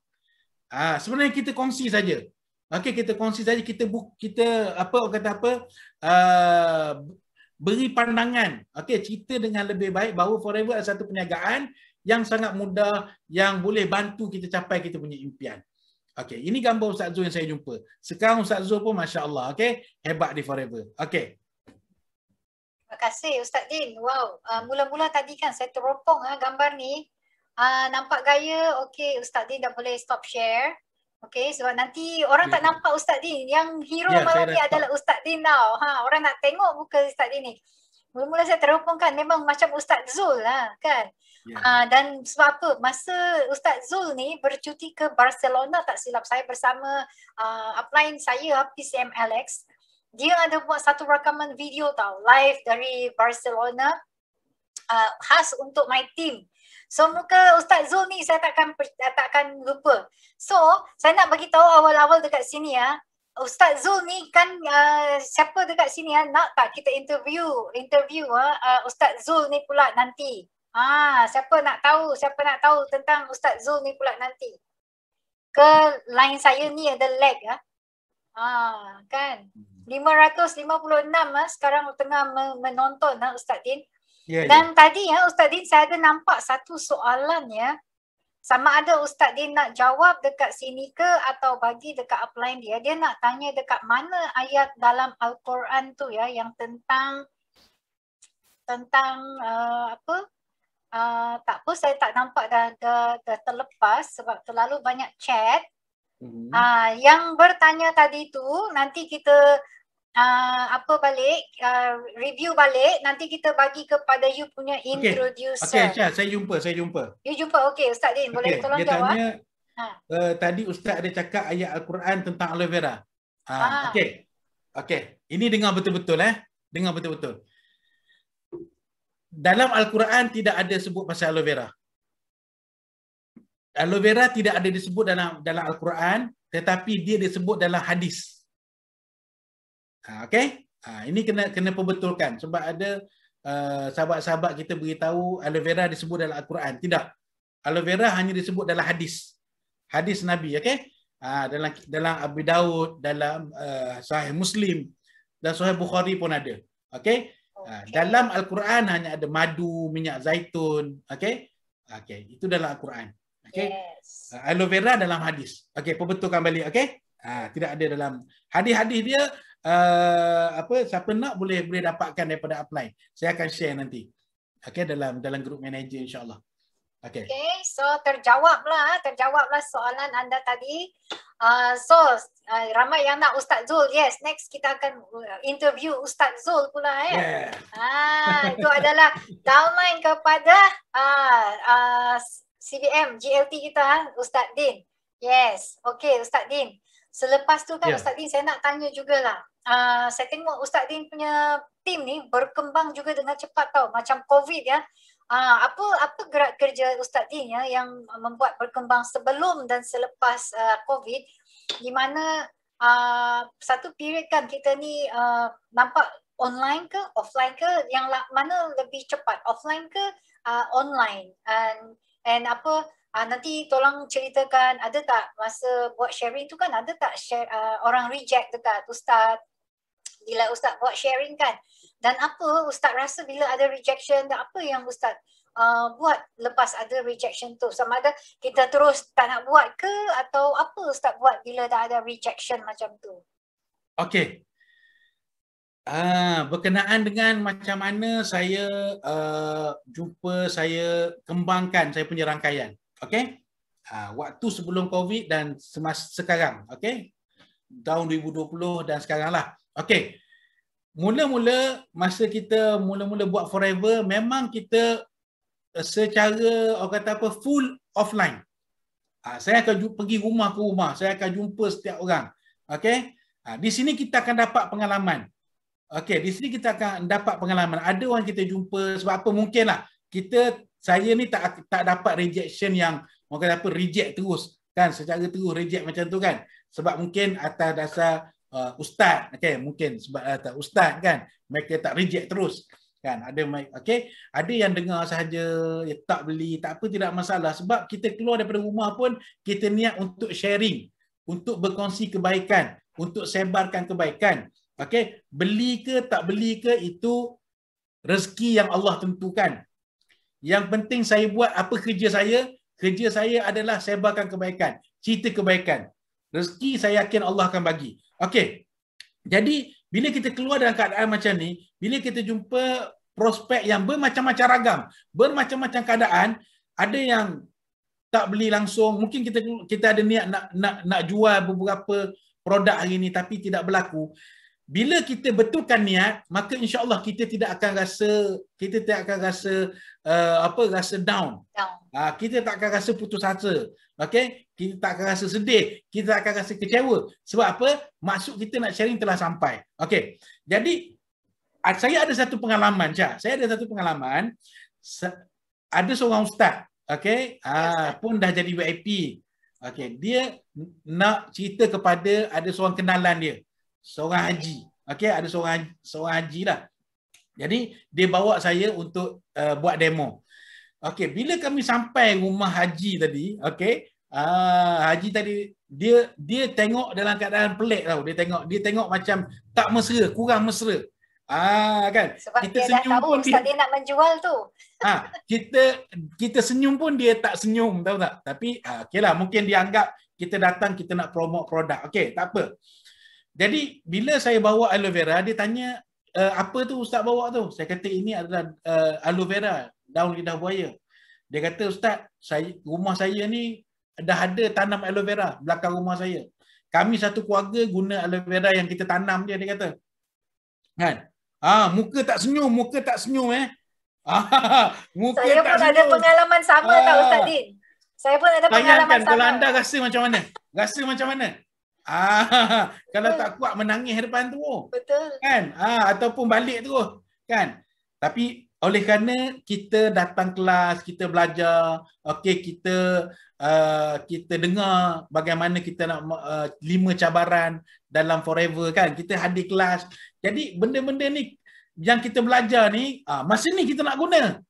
Sebenarnya kita kongsi saja. Kita kongsi saja, kita beri pandangan. Cerita dengan lebih baik bahawa Forever adalah satu perniagaan yang sangat mudah, yang boleh bantu kita capai kita punya impian. Ini gambar Ustaz Zul yang saya jumpa. Sekarang Ustaz Zul pun Masya Allah, hebat di Forever.
Terima kasih Ustaz Din. Wow, mula-mula tadi kan saya teropong gambar ni. Nampak gaya, Ustaz Din dah boleh stop share. Sebab nanti orang tak nampak Ustaz Din. Yang hero malam ni adalah Ustaz Din tau. Orang nak tengok muka Ustaz Din ni. Mula-mula saya teropong kan, memang macam Ustaz Zul lah, kan. Dan sebab apa? Masa Ustaz Zul ni bercuti ke Barcelona, tak silap saya, bersama upline saya, PCM Alex. Dia ada buat satu rakaman video tau, live dari Barcelona, khas untuk my team. So muka Ustaz Zul ni saya takkan lupa. So saya nak bagi tahu awal-awal dekat sini Ustaz Zul ni kan siapa dekat sini nak tak kita interview Ustaz Zul ni pula nanti. Siapa nak tahu tentang Ustaz Zul ni pula nanti. Ke line saya ni ada lag kan. 556 sekarang tengah menonton Ustaz Din. Dan tadi Ustaz Din saya ada nampak satu soalan sama ada Ustaz Din nak jawab dekat sini ke atau bagi dekat upline dia. Dia nak tanya dekat mana ayat dalam Al-Quran tu yang tentang tak apa, saya tak nampak dah terlepas sebab terlalu banyak chat. Yang bertanya tadi tu nanti kita apa balik, review balik, nanti kita bagi kepada you punya introducer.
Okey, Syah, saya jumpa.
You jumpa, okey Ustaz Din, boleh tolong
dia
jawab?
tanya, tadi Ustaz ada cakap ayat Al-Quran tentang aloe vera. Okey. Ini dengar betul-betul Dengar betul-betul. Dalam Al-Quran tidak ada sebut pasal aloe vera. Aloe vera tidak ada disebut dalam Al-Quran, tetapi dia disebut dalam hadis. Okey? Ini kena perbetulkan sebab ada sahabat-sahabat kita beritahu aloe vera disebut dalam Al-Quran. Tidak. Aloe vera hanya disebut dalam hadis. Hadis Nabi, okey? Dalam Abu Daud, dalam Sahih Muslim dan Sahih Bukhari pun ada. Okey? Dalam Al-Quran hanya ada madu, minyak zaitun, okey? Okey, itu dalam Al-Quran. Okey?
Yes.
Aloe vera dalam hadis. Okey, perbetulkan balik, okey? Tidak ada dalam hadis-hadis dia. Siapa nak boleh dapatkan daripada Upline. Saya akan share nanti. Okey, dalam grup manager insya-Allah. Okey.
Okay, so terjawablah soalan anda tadi. Ramai yang nak Ustaz Zul. Yes, next kita akan interview Ustaz Zul pula
Yeah.
Itu adalah downline kepada CBM GLT kita, Ustaz Din. Yes, okay Ustaz Din. Selepas tu kan Ustaz Din, saya nak tanya jugalah. Saya tengok Ustaz Din punya tim ni berkembang juga dengan cepat tau, macam COVID ya. Apa gerak kerja Ustaz Din ya yang membuat berkembang sebelum dan selepas COVID, di mana satu period kan kita ni nampak online ke offline ke, yang mana lebih cepat, offline ke online, and apa nanti tolong ceritakan, ada tak masa buat sharing tu kan, ada tak share, orang reject dekat Ustaz bila Ustaz buat sharing kan, dan apa Ustaz rasa bila ada rejection, dan apa yang Ustaz buat lepas ada rejection tu, sama ada kita terus tak nak buat ke, atau apa Ustaz buat bila dah ada rejection macam tu?
Okey. Berkenaan dengan macam mana saya saya kembangkan saya punya rangkaian. Okey. Waktu sebelum COVID dan sekarang, okey. Tahun 2020 dan sekarang lah. Okey. Mula-mula masa kita mula-mula buat Forever, memang kita secara orang kata apa, full offline. Saya akan pergi rumah ke rumah, saya akan jumpa setiap orang. Okey. Di sini kita akan dapat pengalaman. Okey, di sini kita akan dapat pengalaman. Ada orang kita jumpa, sebab apa, mungkinlah saya ni tak dapat rejection yang orang kata apa, reject terus kan, secara terus reject macam tu kan, sebab mungkin atas dasar ustaz, okey, mungkin sebab atas ustaz kan mereka tak reject terus kan. Okey, ada yang dengar sahaja, tak beli, tak apa, tidak masalah, sebab kita keluar daripada rumah pun kita niat untuk sharing, untuk berkongsi kebaikan, untuk sebarkan kebaikan. Okey, beli ke tak beli ke itu rezeki yang Allah tentukan. Yang penting saya buat apa kerja saya. Kerja saya adalah sebarkan kebaikan, cerita kebaikan. Rezeki saya yakin Allah akan bagi. Okey. Jadi bila kita keluar dalam keadaan macam ni, bila kita jumpa prospek yang bermacam-macam ragam, bermacam-macam keadaan, ada yang tak beli langsung, mungkin kita ada niat nak jual beberapa produk hari ni tapi tidak berlaku. Bila kita betulkan niat, maka insya-Allah kita tidak akan rasa rasa down. Kita tak akan rasa putus asa. Okey, kita tak akan rasa sedih, kita akan rasa kecewa. Sebab apa? Maksud kita nak sharing telah sampai. Okey. Jadi saya ada satu pengalaman, Syah. Saya ada satu pengalaman, ada seorang ustaz, okey, pun dah jadi VIP. Okey, dia nak cerita kepada ada seorang kenalan dia, seorang haji. Okey, ada seorang haji lah. Jadi dia bawa saya untuk buat demo. Okey, bila kami sampai rumah haji tadi, okey, haji tadi dia tengok dalam keadaan pelik tau. Dia tengok macam tak mesra, kurang mesra. Kan.
Sebab
kita
dia dah tahu Ustaz dia nak menjual tu.
Kita senyum pun dia tak senyum, tahu tak? Tapi okeylah, mungkin dia anggap kita datang kita nak promote produk. Okey, tak apa. Jadi bila saya bawa aloe vera, dia tanya, apa tu Ustaz bawa tu? Saya kata ini adalah aloe vera, daun lidah buaya. Dia kata, Ustaz, rumah saya ni dah ada tanam aloe vera belakang rumah saya. Kami satu keluarga guna aloe vera yang kita tanam dia kata. Kan? Muka tak senyum, muka tak senyum muka
Saya
tak
pun ada
senyum.
pengalaman sama tau Ustaz Din. Saya pun ada pengalaman
Bayangkan
sama.
kalau anda rasa macam mana? Rasa macam mana? Kalau tak kuat menangis depan tu.
Betul.
Kan? Ataupun balik terus. Kan? Tapi oleh kerana kita datang kelas, kita belajar, okey, kita dengar bagaimana kita nak 5 cabaran dalam forever kan. Kita hadir kelas. Jadi benda-benda ni yang kita belajar ni, masa ni kita nak guna.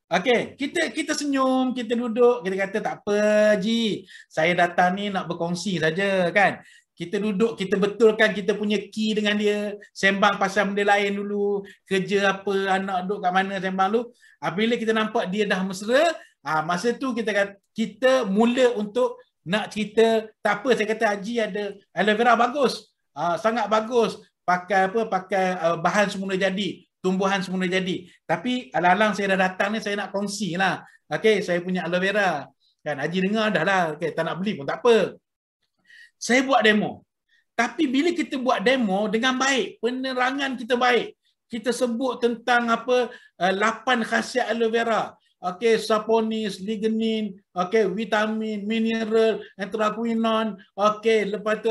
Okey, kita senyum, kita duduk, kita kata tak apa Ji, saya datang ni nak berkongsi saja kan. Kita duduk, kita betulkan kita punya key dengan dia, sembang pasal benda lain dulu, kerja apa, anak duduk kat mana, sembang dulu. Bila kita nampak dia dah mesra, masa tu kita mula untuk nak cerita, tak apa saya kata Haji ada aloe vera bagus. Sangat bagus. Pakai bahan semula jadi, tumbuhan semula jadi. Tapi alang-alang saya dah datang ni, saya nak kongsi lah. Okay, saya punya aloe vera. Kan, Haji dengar dah lah. Okay, tak nak beli pun tak apa. Saya buat demo. Tapi bila kita buat demo dengan baik, penerangan kita baik, kita sebut tentang 8 khasiat aloe vera. Okey, saponis, lignin, okey, vitamin, mineral, anthraquinone, okey, lepas tu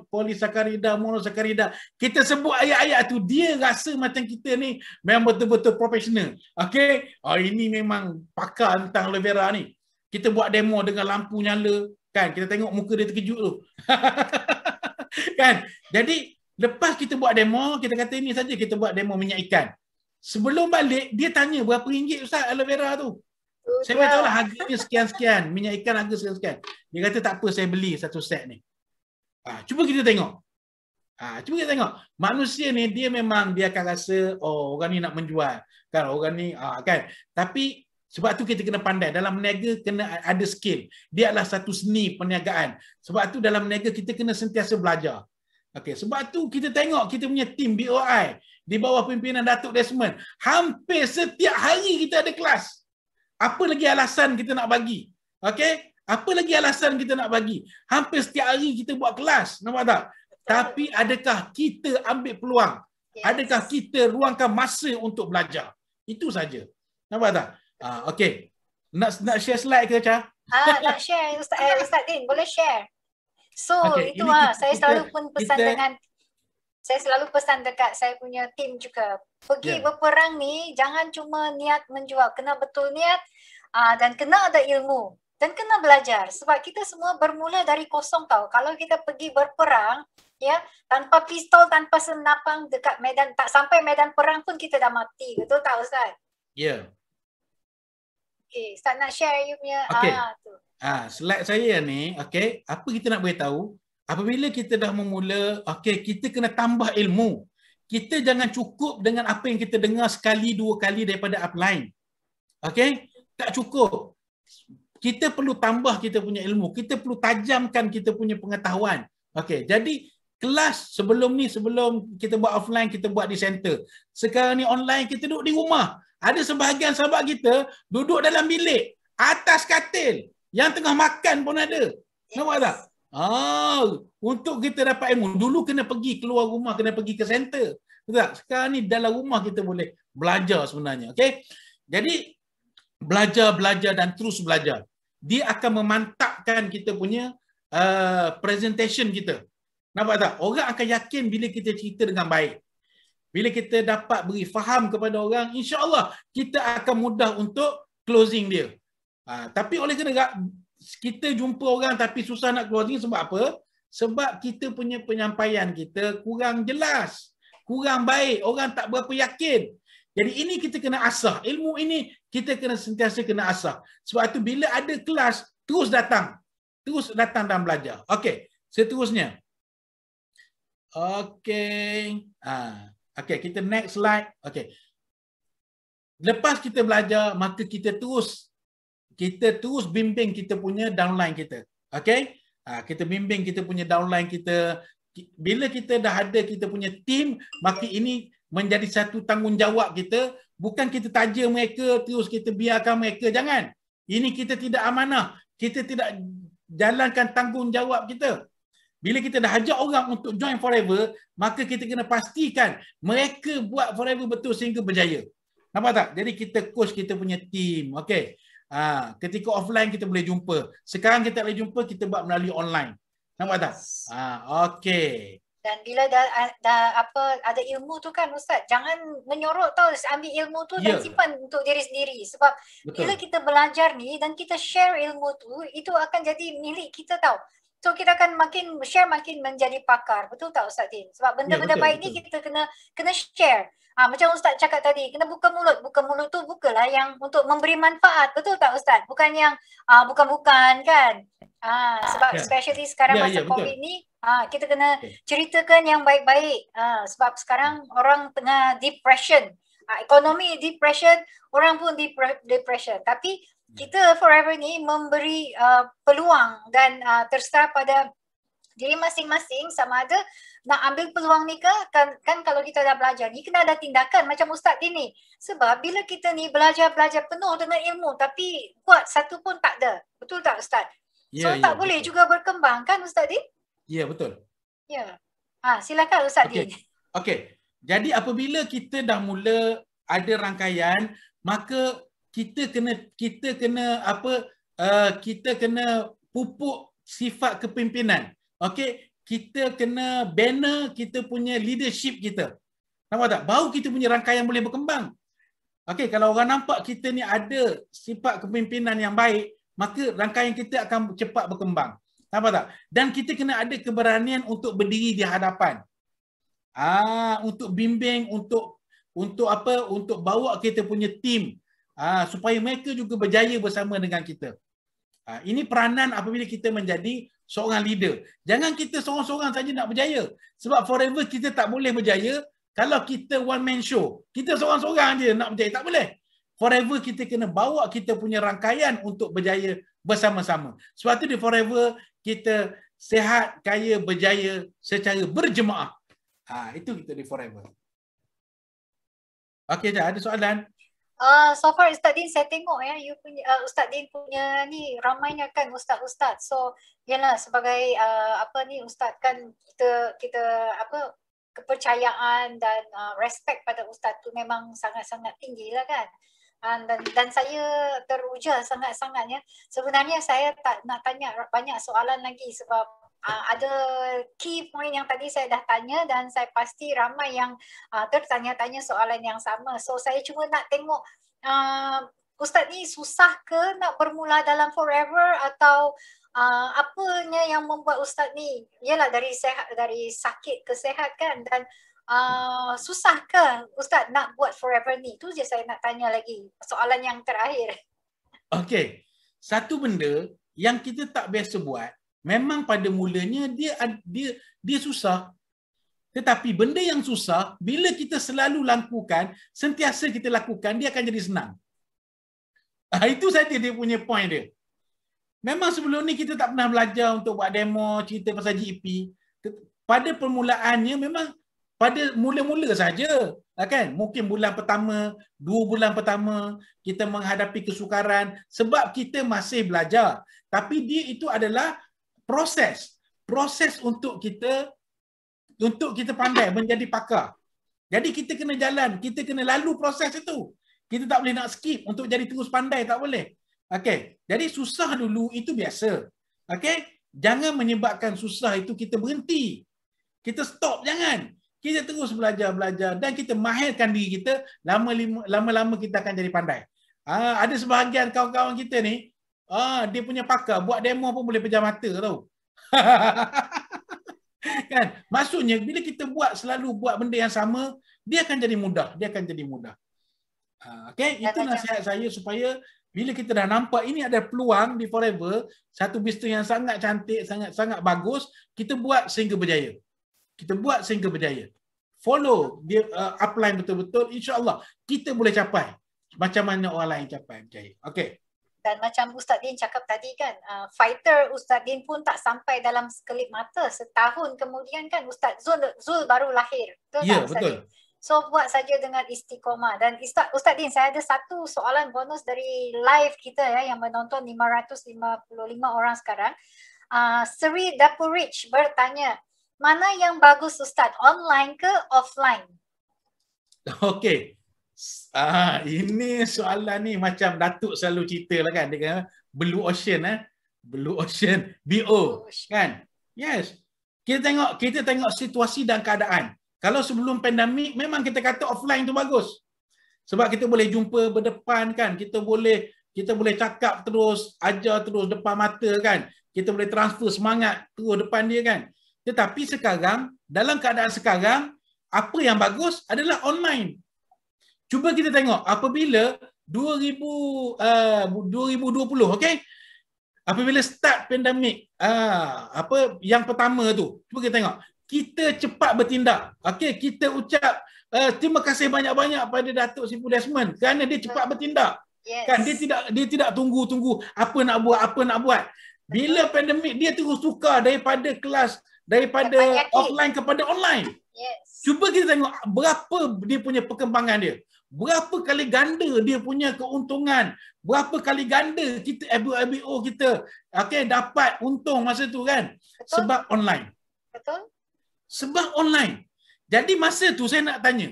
polisakarida, monosakarida. Kita sebut ayat-ayat tu, dia rasa macam kita ni memang betul-betul profesional. Okey, ini memang pakar tentang aloe vera ni. Kita buat demo dengan lampu nyala, kan? Kita tengok muka dia terkejut tu. Kan? Jadi lepas kita buat demo, kita kata ini saja kita buat demo minyak ikan. Sebelum balik dia tanya berapa ringgit Ustaz aloe vera tu. Saya beritahu lah harganya sekian-sekian, minyak ikan harga sekian-sekian. Dia kata tak apa saya beli satu set ni. Cuba kita tengok. Cuba kita tengok. Manusia ni dia memang dia akan rasa orang ni nak menjual. Kan orang ni kan. Tapi sebab tu kita kena pandai. Dalam berniaga kena ada skill. Dia adalah satu seni perniagaan. Sebab tu dalam berniaga kita kena sentiasa belajar. Okey, sebab tu kita tengok kita punya tim BOI di bawah pimpinan Datuk Desmond. Hampir setiap hari kita ada kelas. Apa lagi alasan kita nak bagi? Okey? Apa lagi alasan kita nak bagi? Hampir setiap hari kita buat kelas. Nampak tak? Tapi adakah kita ambil peluang? Adakah kita ruangkan masa untuk belajar? Itu saja. Nampak tak? Okey. Nak share slide ke, Cha?
Nak share Ustaz Din, boleh share. So itu saya selalu pun pesan saya selalu pesan dekat saya punya tim juga. Pergi berperang ni jangan cuma niat menjual, kena betul niat dan kena ada ilmu dan kena belajar sebab kita semua bermula dari kosong tau. Kalau kita pergi berperang ya tanpa pistol, tanpa senapang dekat medan, tak sampai medan perang pun kita dah mati. Betul tak Ustaz?
Ya.
Okey, Ustaz nak share you punya tu.
Slide saya ni, okey, apa kita nak beritahu? Apabila kita dah memula, okey, kita kena tambah ilmu. Kita jangan cukup dengan apa yang kita dengar sekali, 2 kali daripada upline. Okey? Tak cukup. Kita perlu tambah kita punya ilmu. Kita perlu tajamkan kita punya pengetahuan. Okey, jadi kelas sebelum kita buat offline, kita buat di center. Sekarang ni online, kita duduk di rumah. Ada sebahagian sahabat kita duduk dalam bilik, atas katil, yang tengah makan pun ada. Nampak tak? Untuk kita dapat ilmu, dulu kena pergi keluar rumah, kena pergi ke center. Betul tak? Sekarang ni dalam rumah kita boleh belajar sebenarnya. Okey? Jadi belajar dan terus belajar. Dia akan memantapkan kita punya presentation kita. Nampak tak? Orang akan yakin bila kita cerita dengan baik. Bila kita dapat beri faham kepada orang, insya-Allah kita akan mudah untuk closing dia. Tapi oleh kerana kita jumpa orang tapi susah nak closing sebab apa? Sebab kita punya penyampaian kita kurang jelas, kurang baik, orang tak berapa yakin. Jadi ini kita kena asah. Ilmu ini kita kena sentiasa kena asah. Sebab tu bila ada kelas, terus datang dan belajar. Okey, seterusnya. Okey. Okey, kita next slide. Okey. Lepas kita belajar, maka kita terus bimbing kita punya downline kita. Okey? Kita bimbing kita punya downline kita. Bila kita dah ada kita punya team, maka ini menjadi satu tanggungjawab kita. Bukan kita taja mereka, terus kita biarkan mereka. Jangan. Ini kita tidak amanah. Kita tidak jalankan tanggungjawab kita. Bila kita dah ajak orang untuk join Forever, maka kita kena pastikan mereka buat Forever betul sehingga berjaya. Nampak tak? Jadi kita coach kita punya team. Okey. Ketika offline kita boleh jumpa. Sekarang kita tak boleh jumpa, kita buat melalui online. Nampak tak? Okey.
Dan bila dah ada ilmu tu kan Ustaz, jangan menyorok tau, ambil ilmu tu dan simpan untuk diri sendiri. Sebab bila kita belajar ni dan kita share ilmu tu, itu akan jadi milik kita tau. So kita akan makin share, makin menjadi pakar. Betul tak Ustaz Din? Sebab benda-benda baik ni kita kena share. Macam Ustaz cakap tadi, kena buka mulut. Buka mulut tu bukalah yang untuk memberi manfaat. Betul tak Ustaz? Bukan yang bukan-bukan kan? Sebab especially sekarang masa COVID ni, kita kena ceritakan yang baik-baik. Sebab sekarang orang tengah depression. Ekonomi depression, orang pun depression. Tapi kita Forever ni memberi peluang dan terserah pada diri masing-masing sama ada nak ambil peluang ni ke, kan kalau kita dah belajar ni kena ada tindakan macam Ustaz Din ni. Sebab bila kita ni belajar penuh dengan ilmu tapi buat satu pun tak ada. Betul tak Ustaz? So tak boleh juga berkembang kan Ustaz Din?
Ya, betul.
Ya. Silakan Ustaz Din.
Okey. Jadi apabila kita dah mula ada rangkaian, maka kita kena pupuk sifat kepimpinan. Okey, kita kena banner kita punya leadership kita. Nampak tak? Baru kita punya rangkaian boleh berkembang. Okey, kalau orang nampak kita ni ada sifat kepimpinan yang baik, maka rangkaian kita akan cepat berkembang. Nampak tak? Dan kita kena ada keberanian untuk berdiri di hadapan. Untuk bimbing, untuk bawa kita punya tim, supaya mereka juga berjaya bersama dengan kita. Ini peranan apabila kita menjadi seorang leader. Jangan kita seorang-seorang saja nak berjaya. Sebab Forever kita tak boleh berjaya kalau kita one man show. Kita seorang-seorang je nak berjaya. Tak boleh. Forever kita kena bawa kita punya rangkaian untuk berjaya bersama-sama. Sebab tu di Forever kita sihat, kaya, berjaya secara berjemaah. Itu kita di Forever. Okey, ada soalan?
So far Ustaz Din saya tengok ya, you punya Ustaz Din punya ni ramainya kan ustaz-ustaz. So yalah sebagai ustaz kan kita kepercayaan dan respect pada ustaz tu memang sangat-sangat tinggi lah kan. Dan saya teruja sangat-sangatnya. Sebenarnya saya tak nak tanya banyak soalan lagi sebab ada key point yang tadi saya dah tanya dan saya pasti ramai yang tertanya-tanya soalan yang sama. So saya cuma nak tengok Ustaz ni susah ke nak bermula dalam Forever atau apanya yang membuat Ustaz ni yalah dari sakit ke sehat kan, dan susah ke Ustaz nak buat Forever ni? Tu je saya nak tanya lagi. Soalan yang terakhir.
Okey. Satu benda yang kita tak biasa buat, memang pada mulanya dia susah. Tetapi benda yang susah, bila kita selalu lakukan, sentiasa kita lakukan, dia akan jadi senang. Itu saja dia punya point dia. Memang sebelum ni kita tak pernah belajar untuk buat demo, cerita pasal GEP. Pada permulaannya memang pada mula-mula saja, kan? Mungkin bulan pertama, 2 bulan pertama kita menghadapi kesukaran sebab kita masih belajar. Tapi dia itu adalah proses untuk kita pandai menjadi pakar. Jadi kita kena jalan, kita kena lalu proses itu. Kita tak boleh nak skip untuk jadi terus pandai, tak boleh. Okey, jadi susah dulu itu biasa. Okey, jangan menyebabkan susah itu kita berhenti. Kita stop, jangan. Kita terus belajar dan kita mahirkan diri kita, lama-lama kita akan jadi pandai. Ada sebahagian kawan-kawan kita ni, dia punya pakar, buat demo pun boleh pejam mata tau. Kan? Maksudnya bila kita selalu buat benda yang sama, dia akan jadi mudah, Okey, itu nasihat saya supaya bila kita dah nampak ini ada peluang di Forever, satu bisnes yang sangat cantik, sangat bagus, kita buat sehingga berjaya. Follow dia upline betul-betul, insya-Allah kita boleh capai macam mana orang lain capai berjaya. Okey.
Dan macam Ustaz Din cakap tadi kan, fighter Ustaz Din pun tak sampai dalam sekelip mata. Setahun kemudian kan Ustaz Zul baru lahir. Betul tak Ustaz Din? So buat saja dengan istiqomah. Dan Ustaz Din, saya ada satu soalan bonus dari live kita ya yang menonton 555 orang sekarang. Sri Dapurich bertanya, mana yang bagus Ustaz, online ke offline?
Okey. Ini soalan ni macam Datuk selalu cerita lah kan. Dia kata Blue Ocean Blue Ocean BO kan. Yes. Kita tengok situasi dan keadaan. Kalau sebelum pandemik memang kita kata offline tu bagus. Sebab kita boleh jumpa berdepan kan. Kita boleh cakap terus, ajar terus depan mata kan. Kita boleh transfer semangat terus depan dia kan. Tetapi sekarang, dalam keadaan sekarang, apa yang bagus adalah online. Cuba kita tengok apabila 2020, okey? Apabila start pandemik, yang pertama tu, cuba kita tengok. Kita cepat bertindak. Okey, kita ucap terima kasih banyak-banyak pada Datuk Siful Desmond kerana dia cepat bertindak.
Yes.
Kan dia tidak tunggu apa nak buat. Bila pandemik dia terus tukar daripada kelas offline kepada online.
Yes.
Cuba kita tengok berapa dia punya perkembangan dia. Berapa kali ganda dia punya keuntungan. Berapa kali ganda kita FBO kita dapat untung masa tu kan.
Betul.
Sebab online.
Betul.
Sebab online. Jadi masa tu saya nak tanya.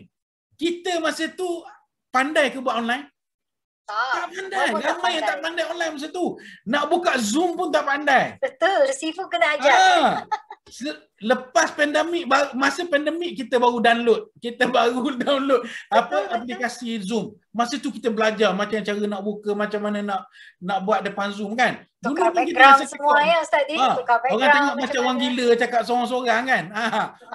Kita masa tu pandai ke buat online? Tak pandai. Ramai yang tak pandai online masa tu. Nak buka Zoom pun tak pandai.
Betul. Sifu kena ajar.
Lepas pandemik, masa pandemik kita baru download. Aplikasi Zoom. Masa tu kita belajar macam cara nak buka, macam mana nak buat depan Zoom kan.
Tukar background semua ya Ustaz Din. Tukar background.
Orang tengok macam orang gila cakap seorang-seorang kan.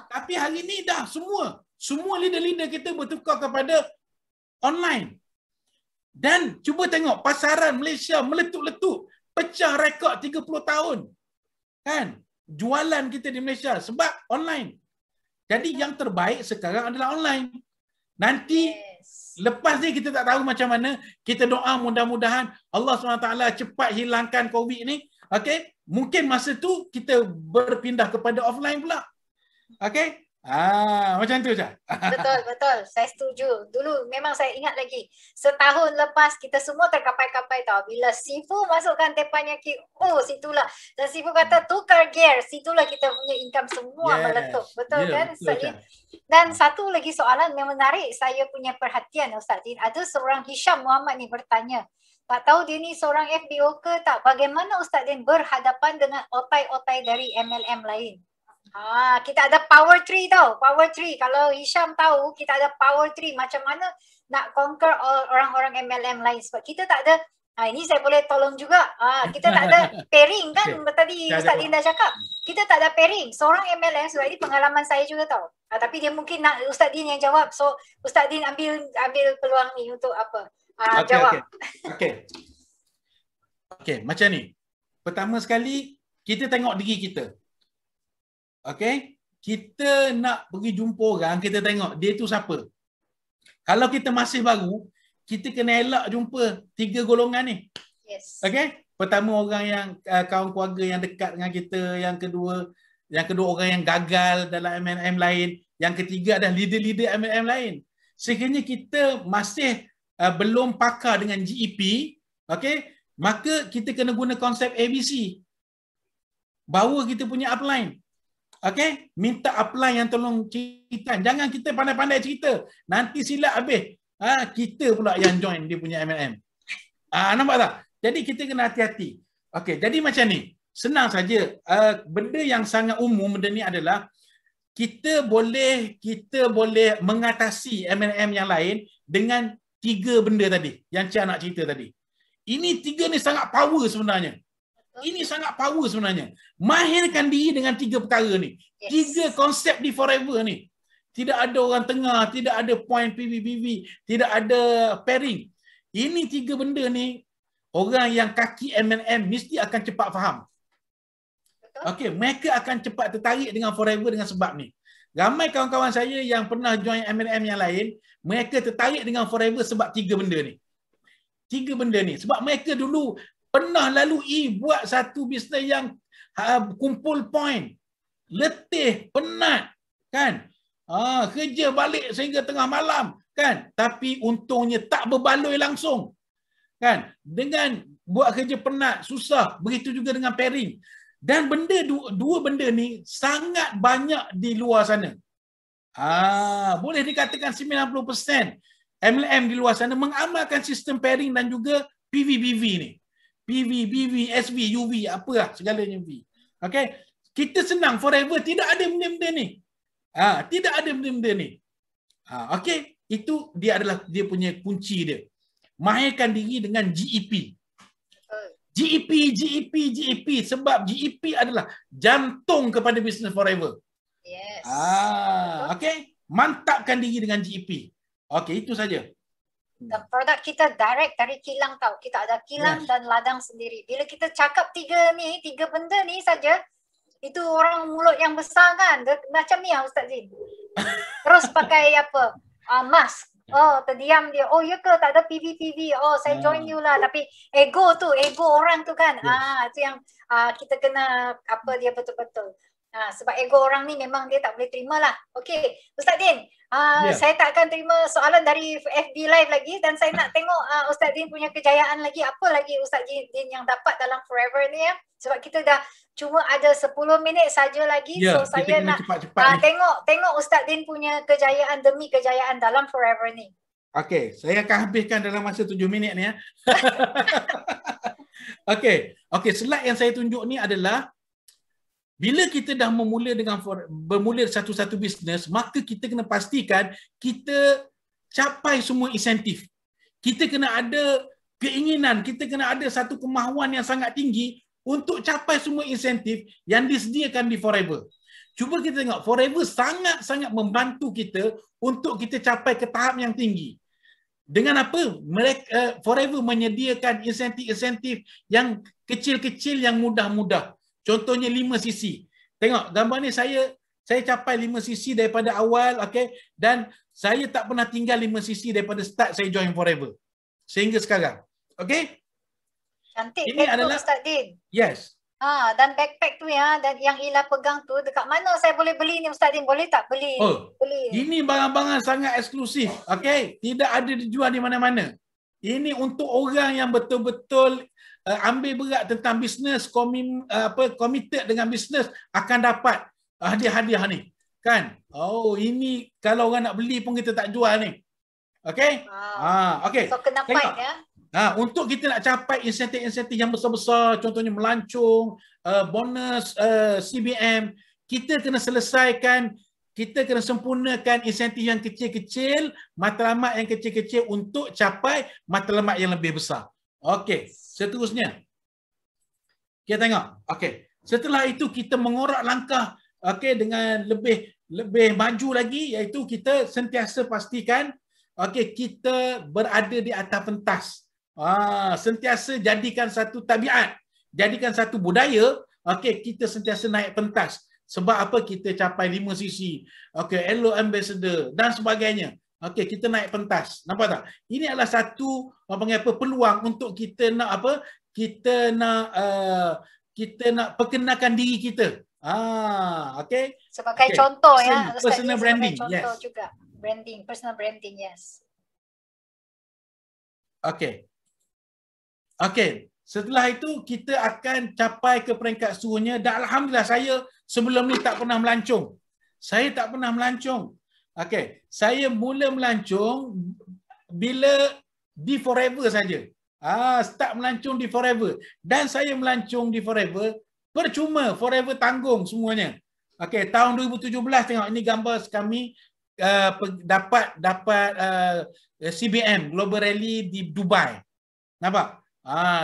Tapi hari ni dah semua leader-leader kita bertukar kepada online. Dan cuba tengok pasaran Malaysia meletup-letup. Pecah rekod 30 tahun. Kan? Jualan kita di Malaysia sebab online. Jadi yang terbaik sekarang adalah online. Nanti lepas ni kita tak tahu macam mana. Kita doa mudah-mudahan Allah SWT cepat hilangkan COVID ni. Okey? Mungkin masa tu kita berpindah kepada offline pula. Okey? Macam tu je.
Betul. Saya setuju. Dulu memang saya ingat lagi. Setahun lepas kita semua terkapai-kapai tau. Bila Sifu masukkan teppanyaki, situlah. Dan Sifu kata tukar gear. Situlah kita punya income semua meletup. Betul kan? Betul. Dan satu lagi soalan yang menarik saya punya perhatian Ustaz Din. Ada seorang Hisham Muhammad ni bertanya. Tak tahu dia ni seorang FBO ke tak? Bagaimana Ustaz Din berhadapan dengan otai-otai dari MLM lain? Kita ada power tree tau. Power tree. Kalau Hisham tahu, kita ada power tree. Macam mana nak conquer orang-orang MLM lain. Sebab kita tak ada, ini saya boleh tolong juga. Kita tak ada pairing kan. Tadi Ustaz Din dah cakap. Kita tak ada pairing. Seorang MLM, sebab ini pengalaman saya juga tau. Tapi dia mungkin nak Ustaz Din yang jawab. So Ustaz Din ambil peluang ni untuk apa? Jawab.
Okey, macam ni. Pertama sekali, kita tengok diri kita. Okey, kita nak pergi jumpa orang, kita tengok dia tu siapa. Kalau kita masih baru, kita kena elak jumpa 3 golongan ni.
Yes.
Okey, pertama orang yang kawan keluarga yang dekat dengan kita, yang kedua orang yang gagal dalam MLM lain, yang ketiga adalah leader-leader MLM lain. Sekiranya kita masih belum pakar dengan GEP, okey, maka kita kena guna konsep ABC. Bawa kita punya upline. Okey, minta upline yang tolong cerita. Jangan kita pandai-pandai cerita. Nanti silap habis. Kita pula yang join dia punya MLM. Nampak tak? Jadi kita kena hati-hati. Okey, jadi macam ni. Senang saja. Benda yang sangat umum benda ni adalah kita boleh mengatasi MLM yang lain dengan 3 benda tadi yang Cik nak cerita tadi. Ini 3 ni sangat power sebenarnya. Ini sangat power sebenarnya. Mahirkan diri dengan 3 perkara ni. 3 konsep di forever ni. Tidak ada orang tengah, tidak ada point PVPV, tidak ada pairing. Ini 3 benda ni, orang yang kaki MLM mesti akan cepat faham. Okey, mereka akan cepat tertarik dengan forever dengan sebab ni. Ramai kawan-kawan saya yang pernah join MLM yang lain, mereka tertarik dengan forever sebab 3 benda ni. 3 benda ni. Sebab mereka dulu pernah lalui buat satu bisnes yang kumpul point. Letih, penat. Kan? Kerja balik sehingga tengah malam. Kan? Tapi untungnya tak berbaloi langsung. Kan? Dengan buat kerja penat, susah. Begitu juga dengan pairing. Dan dua benda ni sangat banyak di luar sana. Boleh dikatakan 90% MLM di luar sana mengamalkan sistem pairing dan juga PV-BV ni. PV, BV, SV, UV, apalah segalanya V. Okay? Kita senang forever, tidak ada benda-benda ni. Tidak ada benda-benda ni. Okay? Itu dia adalah dia punya kunci dia. Mahirkan diri dengan GEP. GEP. Sebab GEP adalah jantung kepada business forever.
Yes.
Okay? Mantapkan diri dengan GEP. Okay, itu saja.
Dan produk kita direct dari kilang tau. Kita ada kilang dan ladang sendiri. Bila kita cakap tiga benda ni saja, itu orang mulut yang besar kan. Macam ni lah Ustaz Zin. Terus pakai apa? Mask. Terdiam dia. Oh ya ke tak ada PV. Oh saya join you lah. Tapi ego orang tu kan. Itu yang kita kena apa dia betul-betul. Sebab ego orang ni memang dia tak boleh terima lah. Okey, Ustaz Din, saya tak akan terima soalan dari FB Live lagi dan saya nak tengok Ustaz Din punya kejayaan lagi. Apa lagi Ustaz Din yang dapat dalam Forever ni ya? Sebab kita dah cuma ada 10 minit saja lagi. So saya nak tengok Ustaz Din punya kejayaan demi kejayaan dalam Forever ni.
Okey, saya akan habiskan dalam masa 7 minit ni ya. Okey, slide yang saya tunjuk ni adalah bila kita dah bermula satu-satu bisnes, maka kita kena pastikan kita capai semua insentif. Kita kena ada keinginan, kita kena ada satu kemahuan yang sangat tinggi untuk capai semua insentif yang disediakan di Forever. Cuba kita tengok, Forever sangat-sangat membantu kita untuk kita capai ke tahap yang tinggi. Dengan apa? Forever menyediakan insentif-insentif yang kecil-kecil yang mudah-mudah. Contohnya 5cc. Tengok gambar ni saya capai 5cc daripada awal, okey, dan saya tak pernah tinggal 5cc daripada start saya join Forever sehingga sekarang. Okey?
Cantik ini adalah Ustaz Din.
Yes.
Dan backpack tu ya, dan yang Ila pegang tu dekat mana saya boleh beli ni Ustaz Din? Boleh tak beli? Beli.
Ini barang-barang sangat eksklusif. Okey, tidak ada dijual di mana-mana. Ini untuk orang yang betul-betul ambil berat tentang bisnes, committed dengan bisnes akan dapat hadiah-hadiah ni. Kan? Ini kalau orang nak beli pun kita tak jual ni. Okey? Okey.
So kena fight ya.
Untuk kita nak capai insentif-insentif yang besar-besar, contohnya melancong, bonus CBM, kita kena selesaikan, kita kena sempurnakan insentif yang kecil-kecil, matlamat yang kecil-kecil untuk capai matlamat yang lebih besar. Okey, seterusnya. Kita tengok. Okey. Setelah itu kita mengorak langkah dengan lebih maju lagi, iaitu kita sentiasa pastikan kita berada di atas pentas. Sentiasa jadikan satu tabiat, jadikan satu budaya, kita sentiasa naik pentas. Sebab apa? Kita capai 5cc, Hello Ambassador dan sebagainya. Kita naik pentas. Nampak tak? Ini adalah satu peluang untuk kita nak kita nak perkenalkan diri kita.
Sebagai contoh ya,
personal branding.
Contoh juga. Branding, personal branding, yes.
Setelah itu kita akan capai ke peringkat seterusnya dan alhamdulillah saya sebelum ni tak pernah melancong. Saya mula melancong bila di Forever saja. Start melancong di Forever dan saya melancong di Forever percuma, Forever tanggung semuanya. Tahun 2017 tengok ini gambar kami dapat CBM Global Rally di Dubai. Nampak?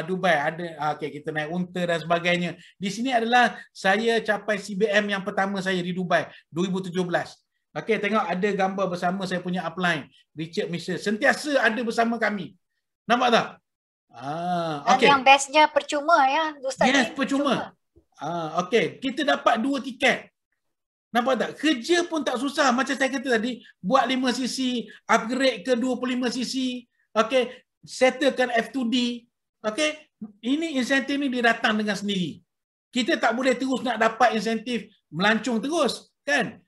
Dubai ada kita naik unta dan sebagainya. Di sini adalah saya capai CBM yang pertama saya di Dubai 2017. Tengok ada gambar bersama saya punya upline Richard Misher sentiasa ada bersama kami. Nampak tak?
Dan yang bestnya percuma ya, Ustaz.
Yes, percuma. Kita dapat 2 tiket. Nampak tak? Kerja pun tak susah. Macam saya kata tadi, buat 5cc, upgrade ke 25cc, settlekan F2D. Ini insentif ni dia datang dengan sendiri. Kita tak boleh terus nak dapat insentif melancong terus, kan?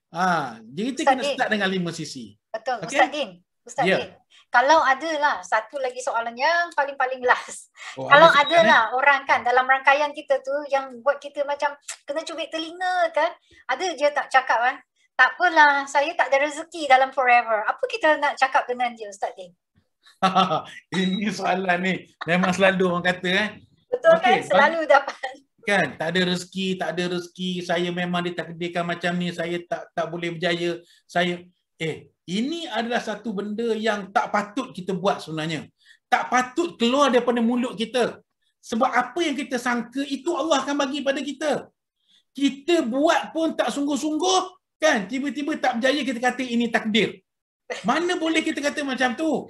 Jadi kita kena start dengan 5cc.
Betul, Ustaz Din. Ustaz Din. kalau ada lah, satu lagi soalan yang paling-paling last.
Oh,
Kalau
ada
ada
soalan,
lah orang kan dalam rangkaian kita tu yang buat kita macam kena cubit telinga kan, ada je tak cakap kan, tak apalah, saya tak ada rezeki dalam forever. Apa kita nak cakap dengan dia, Ustaz Din?
Ini soalan ni memang selalu orang kata
Betul kan?
okey,
Selalu dapat.
kan tak ada rezeki, saya memang ditakdirkan macam ni, saya tak boleh berjaya, saya ini adalah satu benda yang tak patut kita buat sebenarnya. Tak patut keluar daripada mulut kita. Sebab apa yang kita sangka itu Allah akan bagi pada kita. Kita buat pun tak sungguh-sungguh kan, tiba-tiba tak berjaya kita kata ini takdir. Mana boleh kita kata macam tu?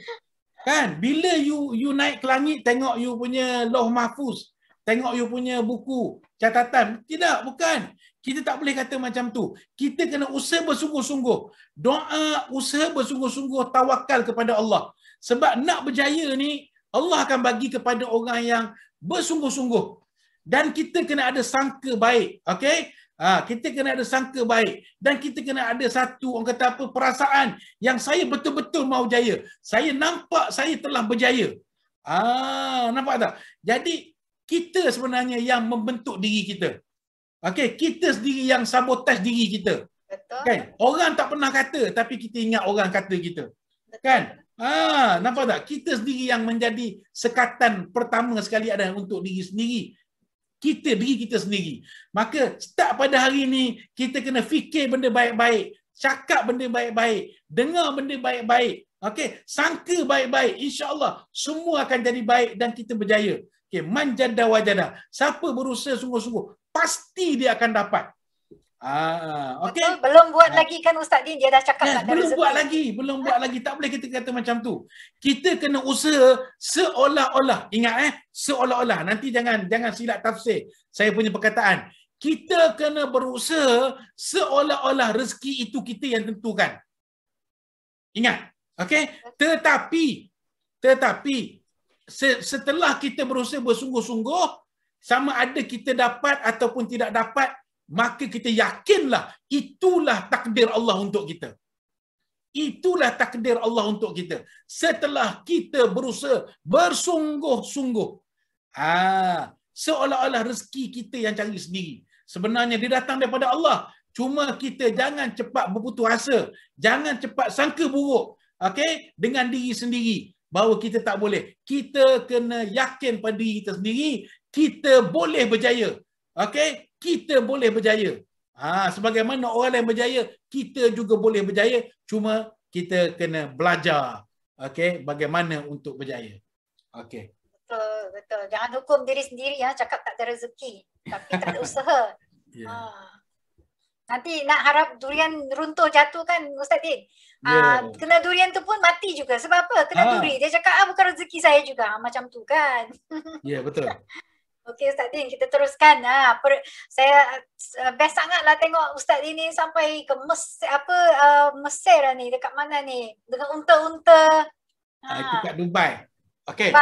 Kan bila you naik ke langit tengok you punya Lauh Mahfuz, tengok you punya buku catatan, tidak, bukan. Kita tak boleh kata macam tu. Kita kena usaha bersungguh-sungguh. Doa, usaha bersungguh-sungguh, tawakal kepada Allah. Sebab nak berjaya ni Allah akan bagi kepada orang yang bersungguh-sungguh. Dan kita kena ada sangka baik, okey? Kita kena ada sangka baik dan kita kena ada satu orang kata apa, perasaan yang saya betul-betul mau jaya. Saya nampak saya telah berjaya. Nampak tak? Jadi kita sebenarnya yang membentuk diri kita. Okey, kita sendiri yang sabotaj diri kita.
Betul.
Kan? Orang tak pernah kata tapi kita ingat orang kata kita.
Betul.
Kan? Nampak tak? Kita sendiri yang menjadi sekatan pertama sekali ada untuk diri sendiri. Diri kita sendiri. Maka start pada hari ni kita kena fikir benda baik-baik, cakap benda baik-baik, dengar benda baik-baik. Okey, sangka baik-baik, insya-Allah semua akan jadi baik dan kita berjaya. Okey, man jadda wajada. Siapa berusaha sungguh-sungguh, pasti dia akan dapat. Okey.
Belum buat lagi kan Ustaz Din, dia dah cakap tak ada rezeki.
Belum buat lagi. Tak boleh kita kata macam tu. Kita kena usaha seolah-olah. Ingat seolah-olah. Nanti jangan silap tafsir saya punya perkataan. Kita kena berusaha seolah-olah rezeki itu kita yang tentukan. Ingat. Okey? Tetapi setelah kita berusaha bersungguh-sungguh, sama ada kita dapat ataupun tidak dapat, maka kita yakinlah itulah takdir Allah untuk kita. Itulah takdir Allah untuk kita. Setelah kita berusaha bersungguh-sungguh. Seolah-olah rezeki kita yang cari sendiri. Sebenarnya dia datang daripada Allah. Cuma kita jangan cepat berputus asa. Jangan cepat sangka buruk. Okey? Dengan diri sendiri. Bahawa kita tak boleh. Kita kena yakin pada diri kita sendiri. Kita boleh berjaya. Okey? Kita boleh berjaya. Sebagaimana orang lain berjaya, kita juga boleh berjaya. Cuma kita kena belajar, okey, bagaimana untuk berjaya. Okey.
Betul. Jangan hukum diri sendiri cakap tak ada rezeki, tapi tak ada usaha. Nanti nak harap durian runtuh jatuh kan Ustaz Din. Kena durian tu pun mati juga. Sebab apa? Kena duri. Dia cakap bukan rezeki saya juga. Macam tu kan.
Ya, betul.
Okey Ustaz Din, kita teruskan. Saya best sangatlah tengok Ustaz Din ni sampai ke Mesir lah ni, dekat mana ni? Dengan unta-unta.
Itu kat Dubai. Okey.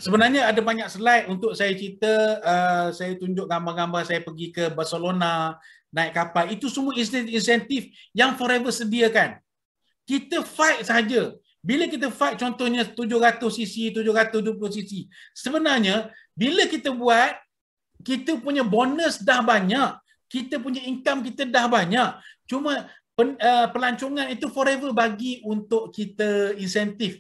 Sebenarnya ada banyak slide untuk saya cerita. Saya tunjuk gambar-gambar saya pergi ke Barcelona, naik kapal. Itu semua insentif yang Forever sediakan. Kita fight saja. Bila kita fight contohnya 700cc, 720cc. Sebenarnya bila kita buat, kita punya bonus dah banyak. Kita punya income kita dah banyak. Cuma pelancongan itu Forever bagi untuk kita insentif.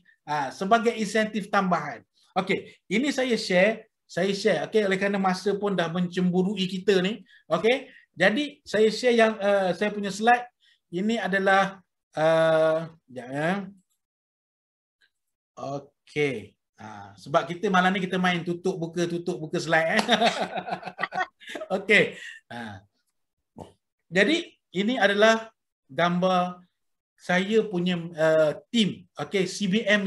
Sebagai insentif tambahan. Okey, ini saya share. Okey, oleh kerana masa pun dah mencemburui kita ni. Okey, jadi saya share yang saya punya slide. Ini adalah okey. Sebab kita malam ni kita main tutup buka slide. Okey. Jadi ini adalah gambar saya punya team, okey, CBM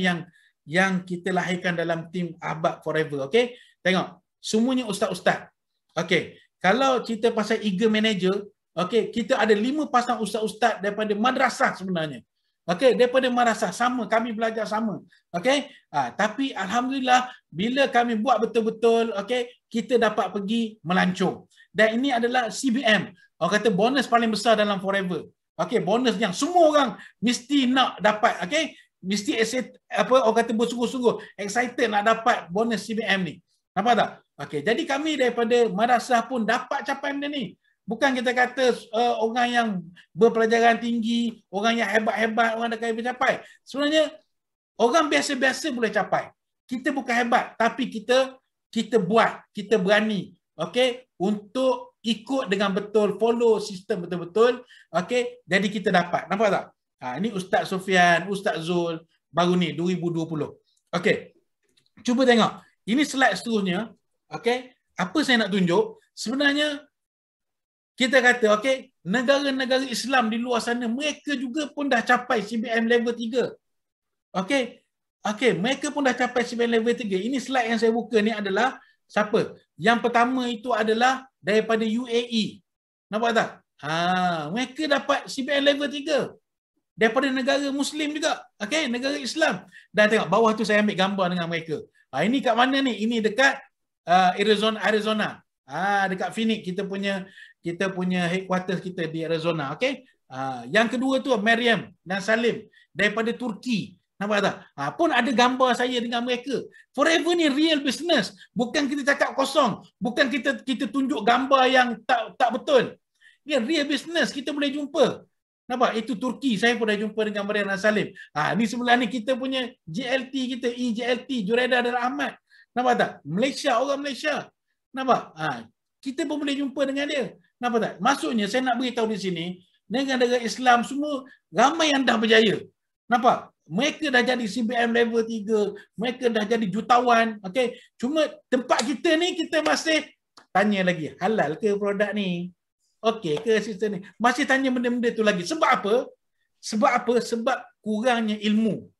yang kita lahirkan dalam team Ahbab Forever. Okey, tengok semuanya ustaz-ustaz. Okey, kalau cerita pasal Eagle Manager, okey, kita ada 5 pasang ustaz-ustaz daripada madrasah sebenarnya. Okey, daripada madrasah sama, kami belajar sama. Okey, tapi alhamdulillah bila kami buat betul-betul, okey, kita dapat pergi melancong. Dan ini adalah CBM. Orang kata bonus paling besar dalam Forever. Okey, bonus yang semua orang mesti nak dapat. Okey, mesti orang kata bersungguh-sungguh excited nak dapat bonus CBM ni. Nampak tak? Okey, jadi kami daripada madrasah pun dapat capaian benda ni. Bukan kita kata orang yang berpelajaran tinggi, orang yang hebat-hebat, orang dah kaya mencapai. Sebenarnya orang biasa-biasa boleh capai. Kita bukan hebat, tapi kita buat, kita berani, okey, untuk ikut dengan betul, follow sistem betul-betul, okey, jadi kita dapat. Nampak tak? Ini Ustaz Sofian, Ustaz Zul, baru ni 2020. Okey. Cuba tengok. Ini slide seterusnya. Okey. Apa saya nak tunjuk? Sebenarnya kita kata, okey, negara-negara Islam di luar sana, mereka juga pun dah capai CBM level 3. Okey. Okey, mereka pun dah capai CBM level 3. Ini slide yang saya buka ni adalah siapa? Yang pertama itu adalah daripada UAE. Nampak tak? Mereka dapat CBM level 3. Daripada negara Muslim juga. Okey, negara Islam. Dan tengok bawah tu saya ambil gambar dengan mereka. Ini kat mana ni? Ini dekat Arizona. Dekat Phoenix kita punya headquarters kita di Arizona. Okey. Yang kedua tu Maryam dan Salim daripada Turki. Nampak tak? Pun ada gambar saya dengan mereka. Forever ni real business. Bukan kita cakap kosong. Bukan kita tunjuk gambar yang tak betul. Dia real business. Kita boleh jumpa. Nampak? Itu Turki. Saya pun dah jumpa dengan Maryam dan Salim. Ni sebelah ni kita punya JLT kita. EJLT. Jureda dan Ahmad. Nampak tak? Malaysia. Orang Malaysia. Nampak? Kita pun boleh jumpa dengan dia. Nampak tak? Maksudnya saya nak beritahu di sini. Negara-negara Islam semua ramai yang dah berjaya. Nampak? Mereka dah jadi CBM level 3. Mereka dah jadi jutawan. Okay? Cuma tempat kita ni kita masih tanya lagi. Halal ke produk ni? Okey ke sistem ni? Masih tanya benda-benda tu lagi. Sebab apa? Sebab apa? Sebab kurangnya ilmu.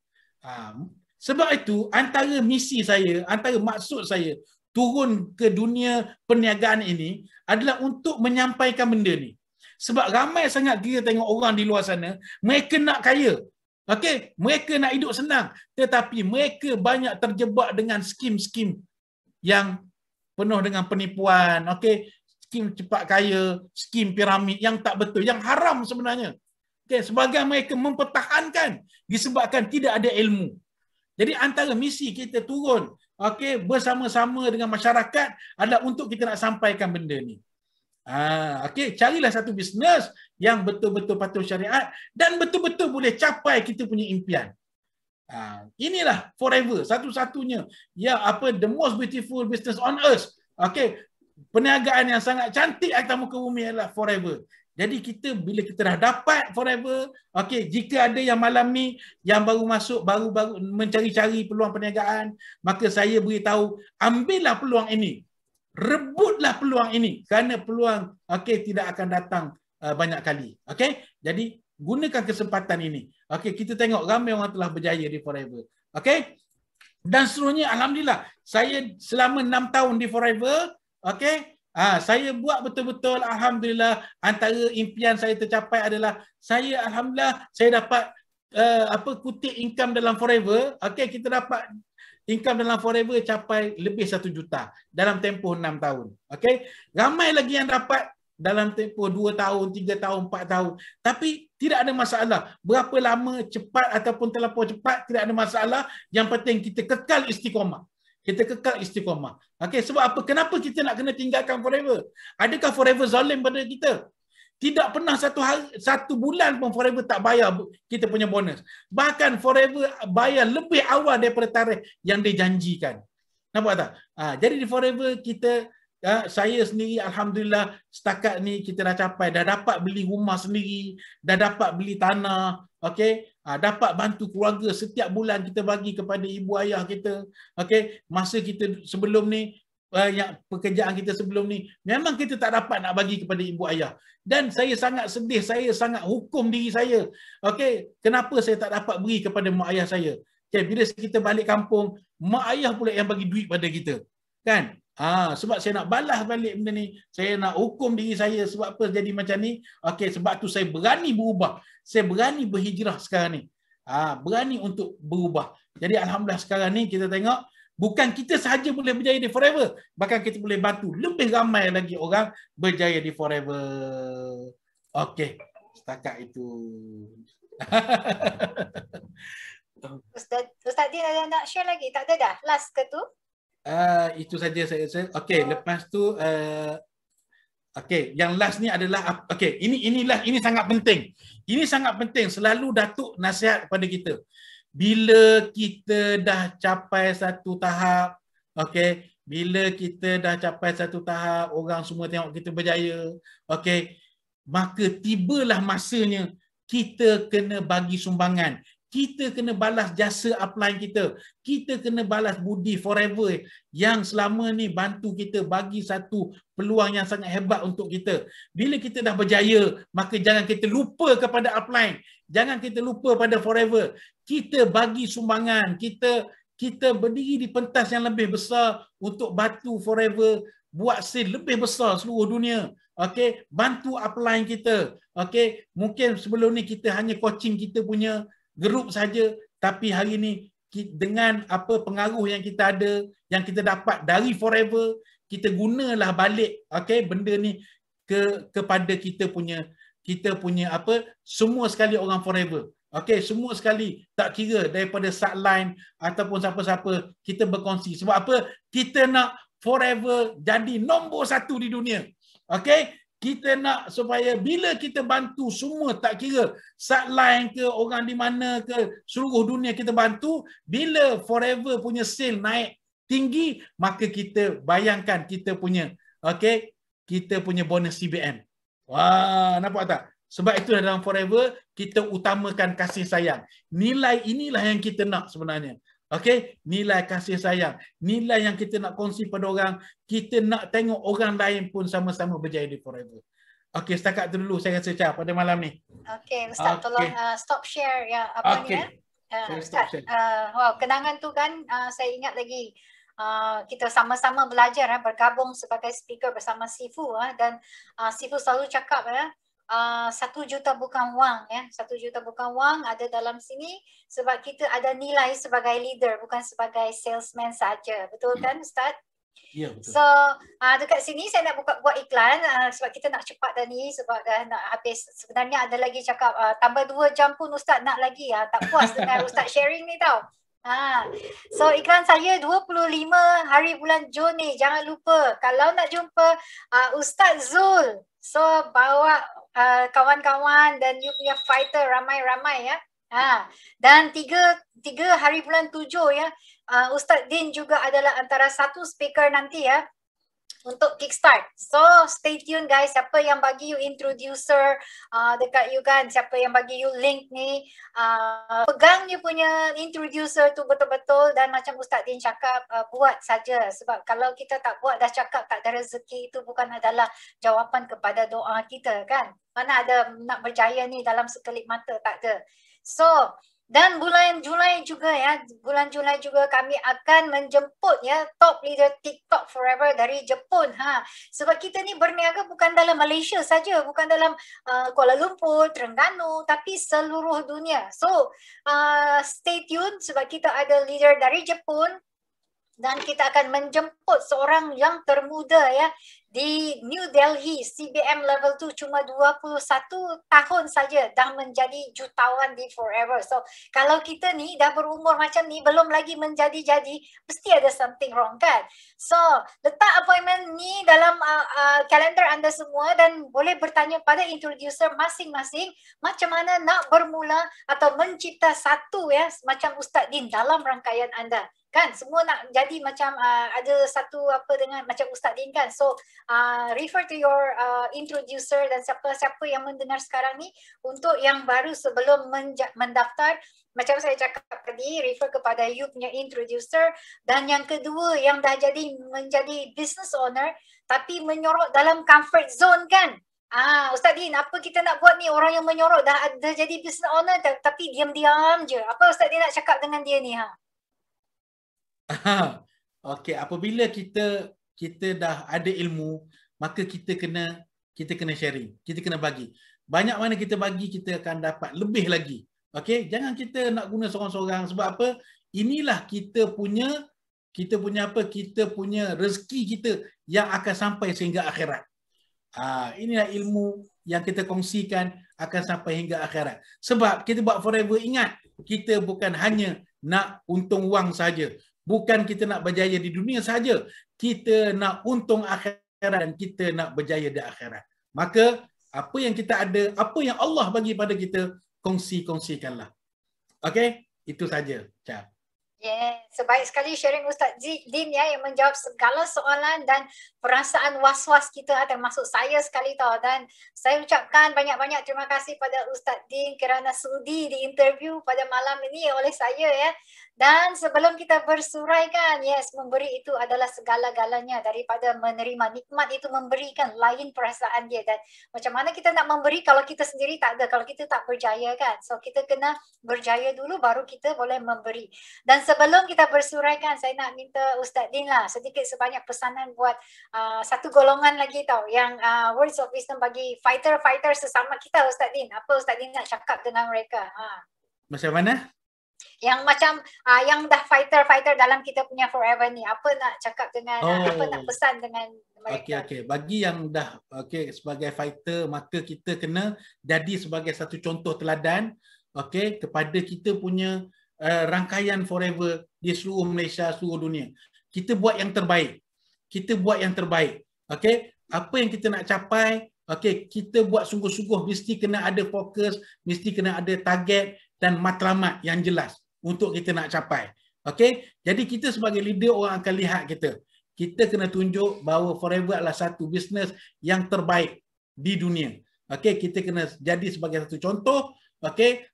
Sebab itu antara misi saya, antara maksud saya turun ke dunia perniagaan ini adalah untuk menyampaikan benda ni. Sebab ramai sangat kita tengok orang di luar sana, mereka nak kaya. Okey, mereka nak hidup senang, tetapi mereka banyak terjebak dengan skim-skim yang penuh dengan penipuan, okey, skim cepat kaya, skim piramid yang tak betul, yang haram sebenarnya. Okey, sebagian mereka mempertahankan disebabkan tidak ada ilmu. Jadi antara misi kita turun, okey, bersama-sama dengan masyarakat adalah untuk kita nak sampaikan benda ni. Okey, carilah satu bisnes yang betul-betul patuh syariat dan betul-betul boleh capai kita punya impian. Inilah forever, satu-satunya the most beautiful business on earth. Okey, perniagaan yang sangat cantik atas muka bumi adalah forever. Jadi kita bila kita dah dapat forever, okey, jika ada yang malam ni yang baru masuk, baru mencari-cari peluang perniagaan, maka saya beritahu, ambillah peluang ini. Rebutlah peluang ini kerana peluang tidak akan datang banyak kali. Okey? Jadi gunakan kesempatan ini. Okey, kita tengok ramai orang telah berjaya di Forever. Okey? Dan seterusnya alhamdulillah, saya selama 6 tahun di Forever, okey? Saya buat betul-betul alhamdulillah. Antara impian saya tercapai adalah alhamdulillah saya dapat kutip income dalam Forever. Okey, kita dapat income dalam Forever capai lebih 1 juta dalam tempoh 6 tahun. Okey? Ramai lagi yang dapat dalam tempoh 2 tahun, 3 tahun, 4 tahun. Tapi tidak ada masalah. Berapa lama, cepat ataupun terlampau cepat, tidak ada masalah. Yang penting kita kekal istiqamah. Kita kekal istiqamah. Okey, sebab apa? Kenapa kita nak kena tinggalkan Forever? Adakah Forever zalim pada kita? Tidak pernah satu bulan pun Forever tak bayar kita punya bonus. Bahkan Forever bayar lebih awal daripada tarikh yang dijanjikan. Nampak tak? Jadi di Forever kita, saya sendiri alhamdulillah setakat ni kita dah capai, dah dapat beli rumah sendiri, dah dapat beli tanah, okey, dapat bantu keluarga setiap bulan kita bagi kepada ibu ayah kita. Okey, masa kita sebelum ni yang pekerjaan kita sebelum ni memang kita tak dapat nak bagi kepada ibu ayah. Dan saya sangat sedih, saya sangat hukum diri saya. Okey, kenapa saya tak dapat beri kepada mak ayah saya? Okay, bila kita balik kampung, mak ayah pula yang bagi duit pada kita. Kan? Sebab saya nak balas balik benda ni. Saya nak hukum diri saya sebab apa jadi macam ni. Okey, sebab tu saya berani berubah. Saya berani berhijrah sekarang ni. Berani untuk berubah. Jadi alhamdulillah sekarang ni kita tengok bukan kita sahaja boleh berjaya di Forever, bahkan kita boleh bantu lebih ramai lagi orang berjaya di Forever. Okey, setakat itu.
Ustaz Din ada nak share lagi? Tak ada dah? Last ke tu?
Itu saja saya. Okey, lepas tu okey, yang last ni adalah okey, ini sangat penting. Ini sangat penting, selalu Datuk nasihat kepada kita. Bila kita dah capai satu tahap, okey, bila kita dah capai satu tahap, orang semua tengok kita berjaya, okey, maka tibalah masanya kita kena bagi sumbangan. Kita kena balas jasa upline kita. Kita kena balas budi forever yang selama ni bantu kita, bagi satu peluang yang sangat hebat untuk kita. Bila kita dah berjaya, maka jangan kita lupa kepada upline. Jangan kita lupa pada forever. Kita bagi sumbangan. Kita berdiri di pentas yang lebih besar untuk bantu forever buat sale lebih besar seluruh dunia. Okey, bantu upline kita. Okey, mungkin sebelum ni kita hanya coaching kita punya grup saja, tapi hari ni dengan apa pengaruh yang kita ada, yang kita dapat dari forever, kita gunalah balik okey benda ni kepada kita punya apa, semua sekali orang forever. Okey, semua sekali, tak kira daripada subline ataupun siapa-siapa, kita berkongsi. Sebab apa? Kita nak forever jadi nombor 1 di dunia. Okey, kita nak supaya bila kita bantu semua, tak kira subline ke, orang di mana ke, seluruh dunia kita bantu, bila forever punya sale naik tinggi, maka kita bayangkan kita punya okey, kita punya bonus CBM. Wah, nampak tak? Sebab itu dalam forever kita utamakan kasih sayang. Nilai inilah yang kita nak sebenarnya. Okey, nilai kasih sayang, nilai yang kita nak kongsi pada orang, kita nak tengok orang lain pun sama-sama berjaya di forever. Okey, setakat tu dulu saya rasa Syah pada malam ni.
Okey, Ustaz tolong stop share ya apa ni ya. Ustaz, wow, kenangan tu kan saya ingat lagi. Kita sama-sama belajar bergabung sebagai speaker bersama Sifu dan Sifu selalu cakap 1 juta bukan wang ya, 1 juta bukan wang ada dalam sini sebab kita ada nilai sebagai leader bukan sebagai salesman saja. Betul kan Ustaz?
Ya, betul.
So dekat sini saya nak buat iklan sebab kita nak cepat dah ni sebab dah nak habis. Sebenarnya ada lagi cakap tambah 2 jam pun Ustaz nak lagi tak puas dengan Ustaz sharing ni tau. So iklan saya 25 hari bulan Jun ni, jangan lupa kalau nak jumpa Ustaz Zul, so bawa kawan-kawan dan you punya fighter ramai-ramai ya. Dan 3 hari bulan 7 ya, Ustaz Din juga adalah antara 1 speaker nanti ya untuk kickstart. So stay tune guys, siapa yang bagi you introducer dekat you kan, siapa yang bagi you link ni, pegang you punya introducer tu betul-betul dan macam Ustaz Din cakap, buat saja. Sebab kalau kita tak buat dah cakap tak ada rezeki, itu bukan adalah jawapan kepada doa kita kan. Mana ada nak berjaya ni dalam sekelip mata, tak ada. So dan bulan Julai juga ya, bulan Julai juga kami akan menjemput ya top leader TikTok Forever dari Jepun. Sebab kita ni berniaga bukan dalam Malaysia saja, bukan dalam Kuala Lumpur, Terengganu, tapi seluruh dunia. So stay tune sebab kita ada leader dari Jepun dan kita akan menjemput seorang yang termuda ya di New Delhi, CBM level 2, cuma 21 tahun saja dah menjadi jutawan di Forever. So kalau kita ni dah berumur macam ni belum lagi menjadi-jadi, mesti ada something wrong kan. So letak appointment ni dalam kalender anda semua dan boleh bertanya pada introducer masing-masing macam mana nak bermula atau mencipta satu ya macam Ustaz Din dalam rangkaian anda. Kan semua nak jadi macam ada satu apa dengan macam Ustaz Din kan. So refer to your introducer dan siapa-siapa yang mendengar sekarang ni untuk yang baru sebelum mendaftar, macam saya cakap tadi, refer kepada you punya introducer. Dan yang kedua yang dah menjadi business owner tapi menyorok dalam comfort zone kan. Ustaz Din, apa kita nak buat ni, orang yang menyorok dah jadi business owner tapi diam-diam je. Apa Ustaz Din nak cakap dengan dia ni
Okey, apabila kita dah ada ilmu, maka kita kena sharing, kita kena bagi. Banyak mana kita bagi, kita akan dapat lebih lagi. Okey, jangan kita nak guna seorang-seorang. Sebab apa? Inilah kita punya apa? Kita punya rezeki kita yang akan sampai sehingga akhirat. Inilah ilmu yang kita kongsikan akan sampai hingga akhirat. Sebab kita buat forever, ingat, kita bukan hanya nak untung wang saja. Bukan kita nak berjaya di dunia saja. Kita nak untung akhirat dan kita nak berjaya di akhirat. Maka apa yang kita ada, apa yang Allah bagi pada kita, kongsi-kongsikanlah. Okey? Itu saja. Cap.
Yeah, sebaik sekali sharing Ustaz Din ya, yang menjawab segala soalan dan perasaan was-was kita, termasuk saya sekali tau. Dan saya ucapkan banyak-banyak terima kasih pada Ustaz Din kerana sudi diinterview pada malam ini oleh saya ya. Dan sebelum kita bersuraikan, yes, memberi itu adalah segala-galanya. Daripada menerima nikmat itu, memberikan lain perasaan dia. Dan macam mana kita nak memberi kalau kita sendiri tak ada, kalau kita tak berjaya kan. So kita kena berjaya dulu baru kita boleh memberi. Dan sebelum kita bersuraikan, saya nak minta Ustaz Din lah sedikit sebanyak pesanan buat satu golongan lagi tau, yang words of wisdom bagi fighter-fighter sesama kita. Ustaz Din, apa Ustaz Din nak cakap dengan mereka?
Macam mana?
Yang macam yang dah fighter-fighter dalam kita punya forever ni, apa nak cakap dengan apa nak pesan dengan mereka?
Okey. Bagi yang dah sebagai fighter, maka kita kena jadi sebagai satu contoh teladan kepada kita punya rangkaian forever di seluruh Malaysia, seluruh dunia. Kita buat yang terbaik. Apa yang kita nak capai, kita buat sungguh-sungguh, mesti kena ada fokus, mesti kena ada target dan matlamat yang jelas untuk kita nak capai. Jadi kita sebagai leader, orang akan lihat kita. Kita kena tunjuk bahawa Forever adalah satu bisnes yang terbaik di dunia. Kita kena jadi sebagai satu contoh,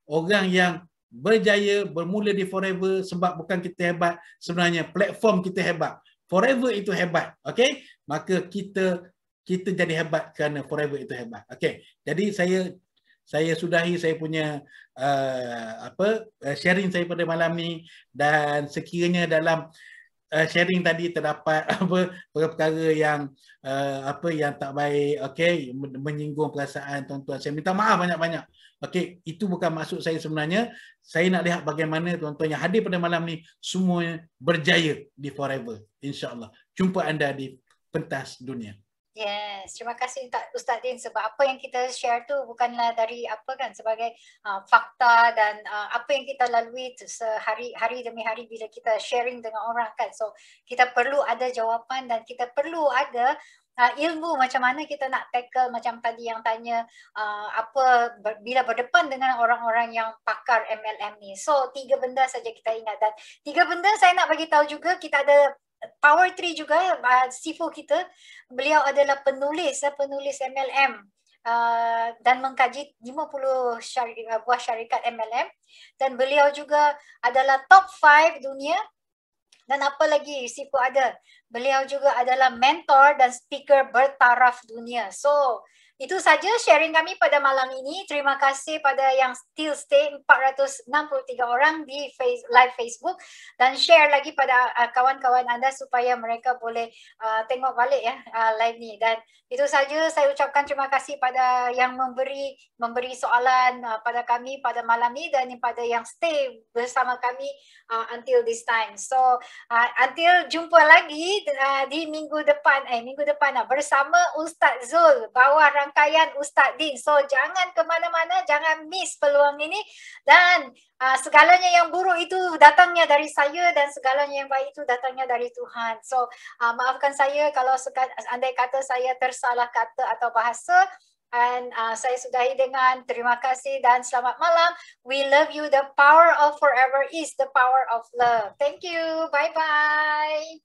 orang yang berjaya bermula di Forever sebab bukan kita hebat, sebenarnya platform kita hebat. Forever itu hebat. Maka kita jadi hebat kerana Forever itu hebat. Jadi saya sudahi saya punya sharing saya pada malam ni, dan sekiranya dalam sharing tadi terdapat perkara yang yang tak baik, menyinggung perasaan tuan-tuan, saya minta maaf banyak-banyak. Itu bukan maksud saya sebenarnya. Saya nak lihat bagaimana tuan-tuan yang hadir pada malam ni semua berjaya di Forever, insya-Allah. Jumpa anda di pentas dunia.
Yes, terima kasih Ustaz Din, sebab apa yang kita share tu bukanlah dari sebagai fakta dan apa yang kita lalui hari demi hari bila kita sharing dengan orang kan. So kita perlu ada jawapan dan kita perlu ada ilmu macam mana kita nak tackle, macam tadi yang tanya bila berdepan dengan orang-orang yang pakar MLM ni. So 3 benda saja kita ingat, dan 3 benda saya nak bagi tahu juga. Kita ada Power Tree juga, Sifu kita, beliau adalah penulis MLM dan mengkaji 50 buah syarikat MLM, dan beliau juga adalah top 5 dunia. Dan apa lagi Sifu ada? Beliau juga adalah mentor dan speaker bertaraf dunia. So itu saja sharing kami pada malam ini. Terima kasih pada yang still stay, 463 orang di live Facebook, dan share lagi pada kawan-kawan anda supaya mereka boleh tengok balik ya live ni. Dan itu saja, saya ucapkan terima kasih pada yang memberi soalan pada kami pada malam ni, dan pada yang stay bersama kami until this time. So until jumpa lagi di minggu depan bersama Ustaz Zul, bawah rangkaian Ustaz Din. So jangan ke mana-mana, jangan miss peluang ini. Dan segalanya yang buruk itu datangnya dari saya, dan segalanya yang baik itu datangnya dari Tuhan. So maafkan saya kalau andai kata saya tersalah kata atau bahasa. Dan saya sudahi dengan terima kasih dan selamat malam. We love you. The power of forever is the power of love. Thank you. Bye-bye.